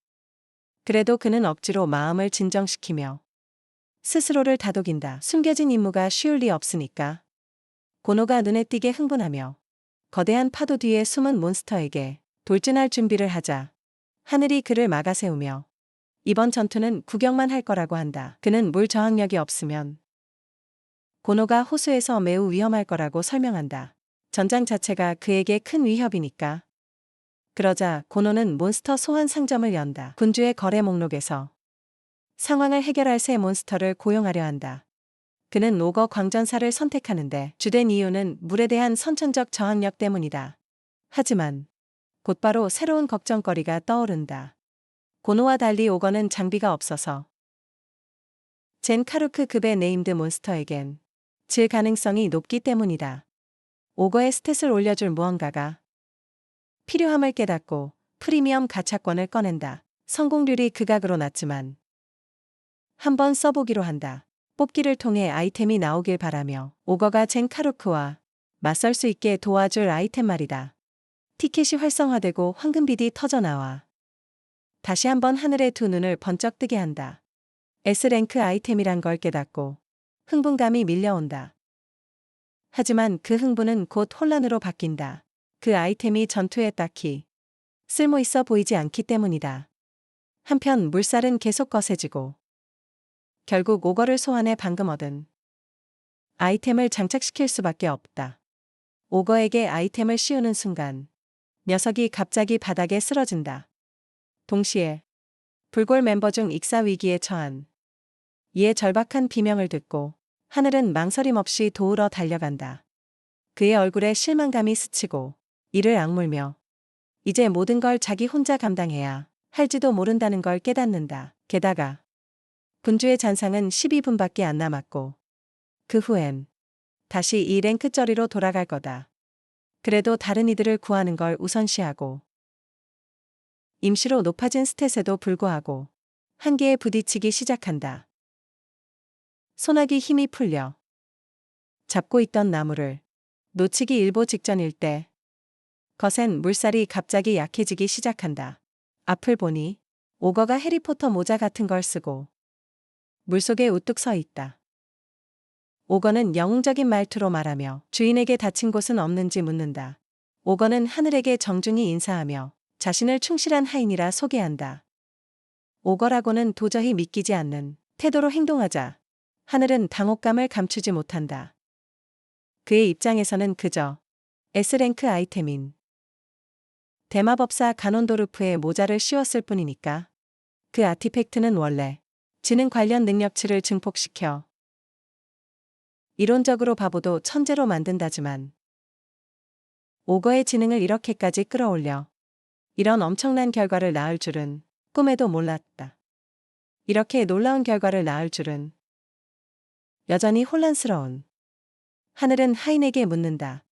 그래도 그는 억지로 마음을 진정시키며 스스로를 다독인다. 숨겨진 임무가 쉬울 리 없으니까. 고노가 눈에 띄게 흥분하며 거대한 파도 뒤에 숨은 몬스터에게 돌진할 준비를 하자 하늘이 그를 막아세우며 이번 전투는 구경만 할 거라고 한다. 그는 물 저항력이 없으면 고노가 호수에서 매우 위험할 거라고 설명한다. 전장 자체가 그에게 큰 위협이니까. 그러자 고노는 몬스터 소환 상점을 연다. 군주의 거래 목록에서 상황을 해결할 새 몬스터를 고용하려 한다. 그는 오거 광전사를 선택하는데 주된 이유는 물에 대한 선천적 저항력 때문이다. 하지만 곧바로 새로운 걱정거리가 떠오른다. 고노와 달리 오거는 장비가 없어서 젠 카루크급의 네임드 몬스터에겐 질 가능성이 높기 때문이다. 오거의 스탯을 올려줄 무언가가 필요함을 깨닫고 프리미엄 가차권을 꺼낸다. 성공률이 극악으로 낮지만 한번 써보기로 한다. 뽑기를 통해 아이템이 나오길 바라며 오거가 젠 카루크와 맞설 수 있게 도와줄 아이템 말이다. 티켓이 활성화되고 황금빛이 터져나와 다시 한번 하늘의 두 눈을 번쩍 뜨게 한다. S랭크 아이템이란 걸 깨닫고 흥분감이 밀려온다. 하지만 그 흥분은 곧 혼란으로 바뀐다. 그 아이템이 전투에 딱히 쓸모있어 보이지 않기 때문이다. 한편 물살은 계속 거세지고 결국 오거를 소환해 방금 얻은 아이템을 장착시킬 수밖에 없다. 오거에게 아이템을 씌우는 순간 녀석이 갑자기 바닥에 쓰러진다. 동시에 불골 멤버 중 익사 위기에 처한 이의 절박한 비명을 듣고 하늘은 망설임 없이 도우러 달려간다. 그의 얼굴에 실망감이 스치고 이를 악물며 이제 모든 걸 자기 혼자 감당해야 할지도 모른다는 걸 깨닫는다. 게다가 군주의 잔상은 12분밖에 안 남았고 그 후엔 다시 이 랭크 저리로 돌아갈 거다. 그래도 다른 이들을 구하는 걸 우선시하고 임시로 높아진 스탯에도 불구하고 한계에 부딪히기 시작한다. 소나기 힘이 풀려 잡고 있던 나무를 놓치기 일보 직전일 때 거센 물살이 갑자기 약해지기 시작한다. 앞을 보니 오거가 해리포터 모자 같은 걸 쓰고 물속에 우뚝 서 있다. 오거는 영웅적인 말투로 말하며 주인에게 다친 곳은 없는지 묻는다. 오거는 하늘에게 정중히 인사하며 자신을 충실한 하인이라 소개한다. 오거라고는 도저히 믿기지 않는 태도로 행동하자 하늘은 당혹감을 감추지 못한다. 그의 입장에서는 그저 S랭크 아이템인 대마법사 가논도르프의 모자를 씌웠을 뿐이니까. 그 아티팩트는 원래 지능 관련 능력치를 증폭시켜 이론적으로 바보도 천재로 만든다지만 오거의 지능을 이렇게까지 끌어올려 이런 엄청난 결과를 낳을 줄은 꿈에도 몰랐다. 이렇게 놀라운 결과를 낳을 줄은. 여전히 혼란스러운 하늘은 하인에게 묻는다.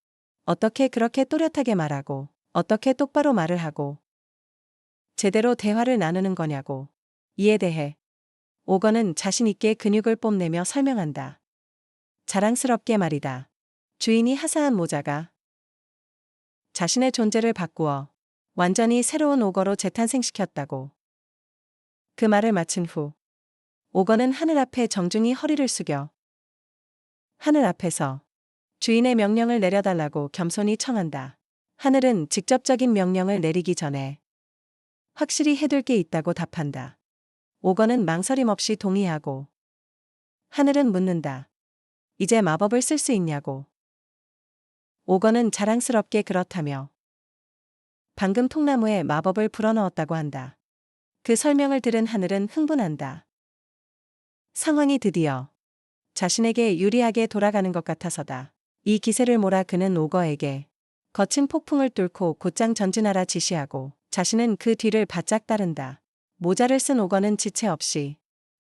어떻게 그렇게 또렷하게 말하고 어떻게 똑바로 말을 하고 제대로 대화를 나누는 거냐고. 이에 대해 오거는 자신있게 근육을 뽐내며 설명한다. 자랑스럽게 말이다. 주인이 하사한 모자가 자신의 존재를 바꾸어 완전히 새로운 오거로 재탄생시켰다고. 그 말을 마친 후 오거는 하늘 앞에 정중히 허리를 숙여 하늘 앞에서 주인의 명령을 내려달라고 겸손히 청한다. 하늘은 직접적인 명령을 내리기 전에 확실히 해둘 게 있다고 답한다. 오거는 망설임 없이 동의하고 하늘은 묻는다. 이제 마법을 쓸 수 있냐고. 오거는 자랑스럽게 그렇다며 방금 통나무에 마법을 불어넣었다고 한다. 그 설명을 들은 하늘은 흥분한다. 상황이 드디어 자신에게 유리하게 돌아가는 것 같아서다. 이 기세를 몰아 그는 오거에게 거친 폭풍을 뚫고 곧장 전진하라 지시하고 자신은 그 뒤를 바짝 따른다. 모자를 쓴 오거는 지체 없이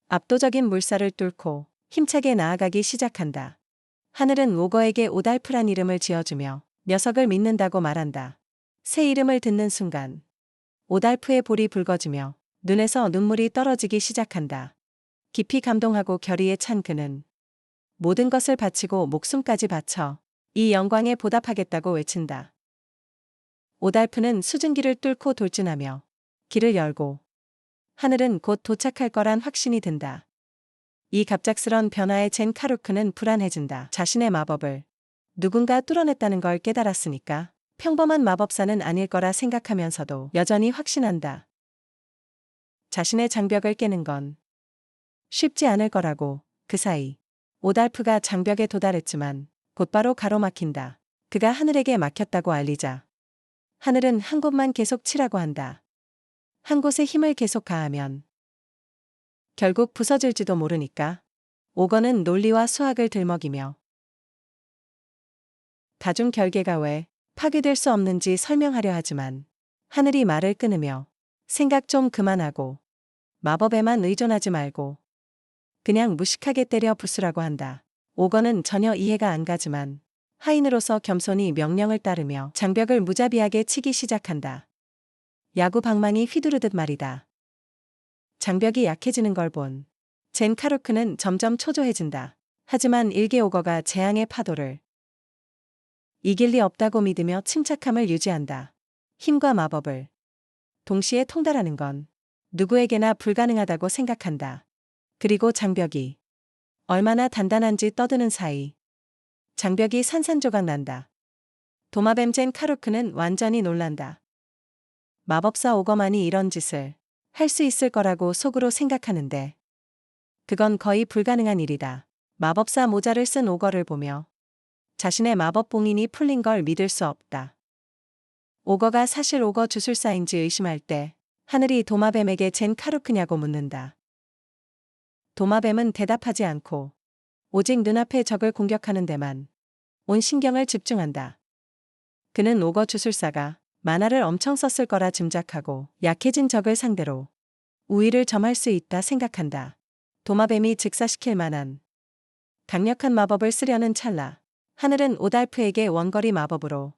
압도적인 물살을 뚫고 힘차게 나아가기 시작한다. 하늘은 오거에게 오달프란 이름을 지어주며 녀석을 믿는다고 말한다. 새 이름을 듣는 순간 오달프의 볼이 붉어지며 눈에서 눈물이 떨어지기 시작한다. 깊이 감동하고 결의에 찬 그는 모든 것을 바치고 목숨까지 바쳐 이 영광에 보답하겠다고 외친다. 오달프는 수증기를 뚫고 돌진하며 길을 열고 하늘은 곧 도착할 거란 확신이 든다. 이 갑작스런 변화에 젠 카루크는 불안해진다. 자신의 마법을 누군가 뚫어냈다는 걸 깨달았으니까 평범한 마법사는 아닐 거라 생각하면서도 여전히 확신한다. 자신의 장벽을 깨는 건 쉽지 않을 거라고. 그 사이 오달프가 장벽에 도달했지만 곧바로 가로막힌다. 그가 하늘에게 막혔다고 알리자 하늘은 한 곳만 계속 치라고 한다. 한 곳에 힘을 계속 가하면 결국 부서질지도 모르니까. 오건은 논리와 수학을 들먹이며 다중 결계가 왜 파괴될 수 없는지 설명하려 하지만 하늘이 말을 끊으며 생각 좀 그만하고 마법에만 의존하지 말고 그냥 무식하게 때려 부수라고 한다. 오건은 전혀 이해가 안 가지만 하인으로서 겸손히 명령을 따르며 장벽을 무자비하게 치기 시작한다. 야구 방망이 휘두르듯 말이다. 장벽이 약해지는 걸 본 젠 카루크는 점점 초조해진다. 하지만 일개 오거가 재앙의 파도를 이길 리 없다고 믿으며 침착함을 유지한다. 힘과 마법을 동시에 통달하는 건 누구에게나 불가능하다고 생각한다. 그리고 장벽이 얼마나 단단한지 떠드는 사이 장벽이 산산조각 난다. 도마뱀 젠 카루크는 완전히 놀란다. 마법사 오거만이 이런 짓을 할 수 있을 거라고 속으로 생각하는데 그건 거의 불가능한 일이다. 마법사 모자를 쓴 오거를 보며 자신의 마법 봉인이 풀린 걸 믿을 수 없다. 오거가 사실 오거 주술사인지 의심할 때 하늘이 도마뱀에게 젠 카루크냐고 묻는다. 도마뱀은 대답하지 않고 오직 눈앞의 적을 공격하는 데만 온 신경을 집중한다. 그는 오거 주술사가 만화를 엄청 썼을 거라 짐작하고 약해진 적을 상대로 우위를 점할 수 있다 생각한다. 도마뱀이 즉사시킬 만한 강력한 마법을 쓰려는 찰나 하늘은 오달프에게 원거리 마법으로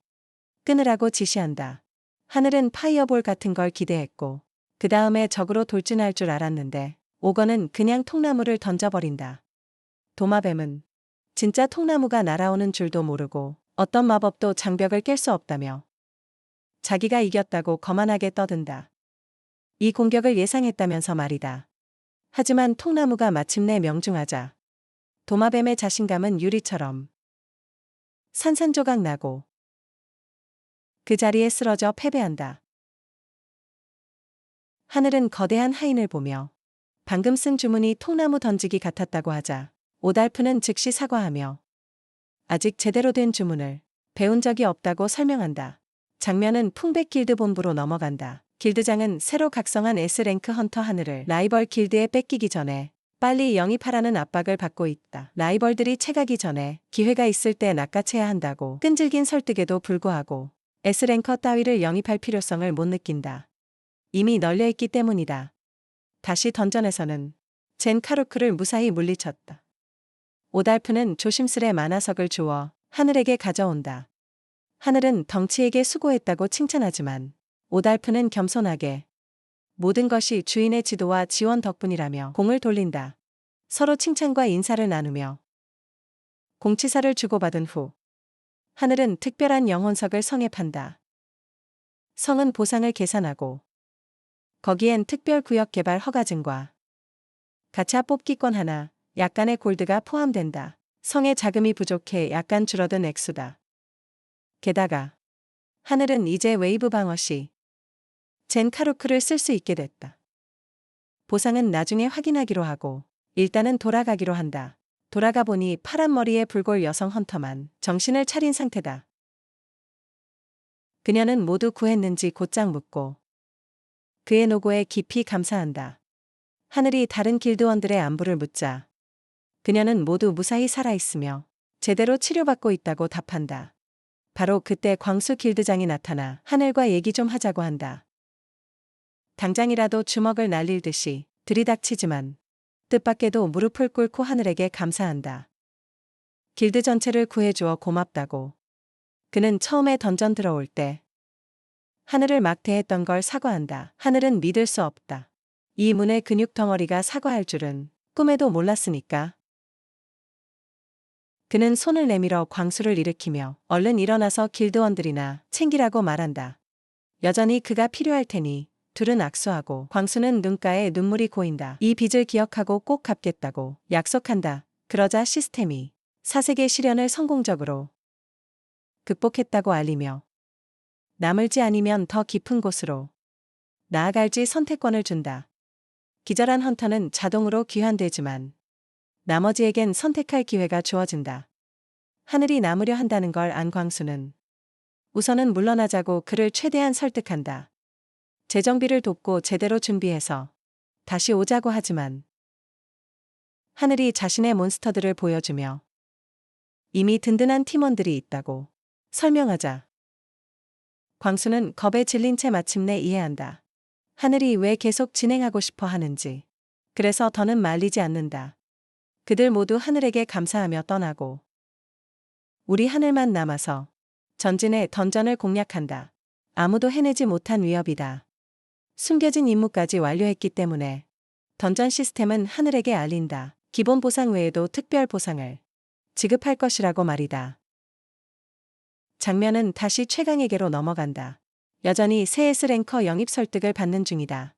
끊으라고 지시한다. 하늘은 파이어볼 같은 걸 기대했고 그 다음에 적으로 돌진할 줄 알았는데 오거는 그냥 통나무를 던져버린다. 도마뱀은 진짜 통나무가 날아오는 줄도 모르고 어떤 마법도 장벽을 깰 수 없다며 자기가 이겼다고 거만하게 떠든다. 이 공격을 예상했다면서 말이다. 하지만 통나무가 마침내 명중하자 도마뱀의 자신감은 유리처럼 산산조각 나고 그 자리에 쓰러져 패배한다. 하늘은 거대한 하인을 보며 방금 쓴 주문이 통나무 던지기 같았다고 하자 오달프는 즉시 사과하며 아직 제대로 된 주문을 배운 적이 없다고 설명한다. 장면은 풍백 길드 본부로 넘어간다. 길드장은 새로 각성한 S랭크 헌터 하늘을 라이벌 길드에 뺏기기 전에 빨리 영입하라는 압박을 받고 있다. 라이벌들이 채가기 전에 기회가 있을 때 낚아채야 한다고 끈질긴 설득에도 불구하고 S랭커 따위를 영입할 필요성을 못 느낀다. 이미 널려있기 때문이다. 다시 던전에서는 젠 카루크를 무사히 물리쳤다. 오달프는 조심스레 만화석을 주워 하늘에게 가져온다. 하늘은 덩치에게 수고했다고 칭찬하지만 오달프는 겸손하게 모든 것이 주인의 지도와 지원 덕분이라며 공을 돌린다. 서로 칭찬과 인사를 나누며 공치사를 주고받은 후 하늘은 특별한 영혼석을 성에 판다. 성은 보상을 계산하고 거기엔 특별 구역 개발 허가증과 가챠 뽑기권 하나, 약간의 골드가 포함된다. 성의 자금이 부족해 약간 줄어든 액수다. 게다가 하늘은 이제 웨이브 방어 시 젠 카루크를 쓸 수 있게 됐다. 보상은 나중에 확인하기로 하고 일단은 돌아가기로 한다. 돌아가 보니 파란 머리의 불골 여성 헌터만 정신을 차린 상태다. 그녀는 모두 구했는지 곧장 묻고 그의 노고에 깊이 감사한다. 하늘이 다른 길드원들의 안부를 묻자 그녀는 모두 무사히 살아있으며 제대로 치료받고 있다고 답한다. 바로 그때 광수 길드장이 나타나 하늘과 얘기 좀 하자고 한다. 당장이라도 주먹을 날릴 듯이 들이닥치지만 뜻밖에도 무릎을 꿇고 하늘에게 감사한다. 길드 전체를 구해주어 고맙다고. 그는 처음에 던전 들어올 때 하늘을 막대했던 걸 사과한다. 하늘은 믿을 수 없다. 이 문의 근육 덩어리가 사과할 줄은 꿈에도 몰랐으니까. 그는 손을 내밀어 광수를 일으키며 얼른 일어나서 길드원들이나 챙기라고 말한다. 여전히 그가 필요할 테니 둘은 악수하고 광수는 눈가에 눈물이 고인다. 이 빚을 기억하고 꼭 갚겠다고 약속한다. 그러자 시스템이 사색의 시련을 성공적으로 극복했다고 알리며 남을지 아니면 더 깊은 곳으로 나아갈지 선택권을 준다. 기절한 헌터는 자동으로 귀환되지만 나머지에겐 선택할 기회가 주어진다. 하늘이 남으려 한다는 걸 안 광수는 우선은 물러나자고 그를 최대한 설득한다. 재정비를 돕고 제대로 준비해서 다시 오자고 하지만 하늘이 자신의 몬스터들을 보여주며 이미 든든한 팀원들이 있다고 설명하자 광수는 겁에 질린 채 마침내 이해한다. 하늘이 왜 계속 진행하고 싶어 하는지. 그래서 더는 말리지 않는다. 그들 모두 하늘에게 감사하며 떠나고 우리 하늘만 남아서 전진의 던전을 공략한다. 아무도 해내지 못한 위협이다. 숨겨진 임무까지 완료했기 때문에 던전 시스템은 하늘에게 알린다. 기본 보상 외에도 특별 보상을 지급할 것이라고 말이다. 장면은 다시 최강에게로 넘어간다. 여전히 새 S랭커 영입 설득을 받는 중이다.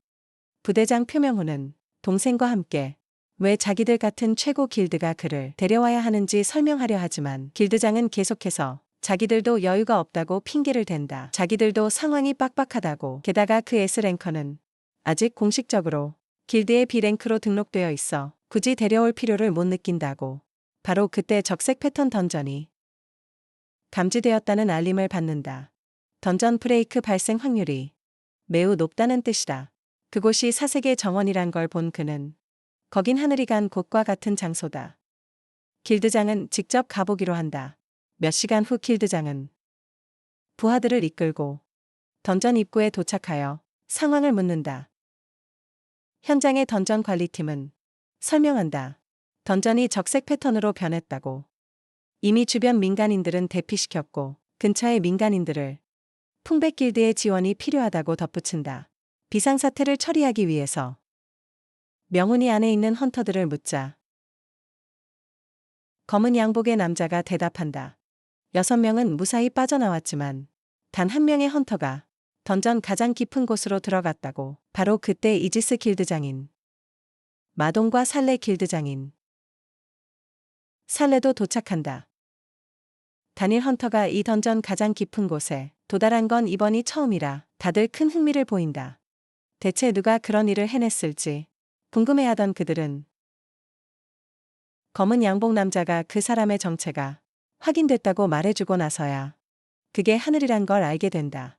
부대장 표명호는 동생과 함께 왜 자기들 같은 최고 길드가 그를 데려와야 하는지 설명하려 하지만 길드장은 계속해서 자기들도 여유가 없다고 핑계를 댄다. 자기들도 상황이 빡빡하다고. 게다가 그 S랭커는 아직 공식적으로 길드의 B랭크로 등록되어 있어 굳이 데려올 필요를 못 느낀다고. 바로 그때 적색 패턴 던전이 감지되었다는 알림을 받는다. 던전 브레이크 발생 확률이 매우 높다는 뜻이다. 그곳이 사색의 정원이란 걸 본 그는 거긴 하늘이 간 곳과 같은 장소다. 길드장은 직접 가보기로 한다. 몇 시간 후 길드장은 부하들을 이끌고 던전 입구에 도착하여 상황을 묻는다. 현장의 던전 관리팀은 설명한다. 던전이 적색 패턴으로 변했다고. 이미 주변 민간인들은 대피시켰고 근처의 민간인들을 풍백길드의 지원이 필요하다고 덧붙인다. 비상사태를 처리하기 위해서 명훈이 안에 있는 헌터들을 묻자 검은 양복의 남자가 대답한다. 6명은 무사히 빠져나왔지만 단 한 명의 헌터가 던전 가장 깊은 곳으로 들어갔다고. 바로 그때 이지스 길드장인 마동과 살레 길드장인 살레도 도착한다. 단일 헌터가 이 던전 가장 깊은 곳에 도달한 건 이번이 처음이라 다들 큰 흥미를 보인다. 대체 누가 그런 일을 해냈을지 궁금해하던 그들은 검은 양복 남자가 그 사람의 정체가 확인됐다고 말해주고 나서야 그게 하늘이란 걸 알게 된다.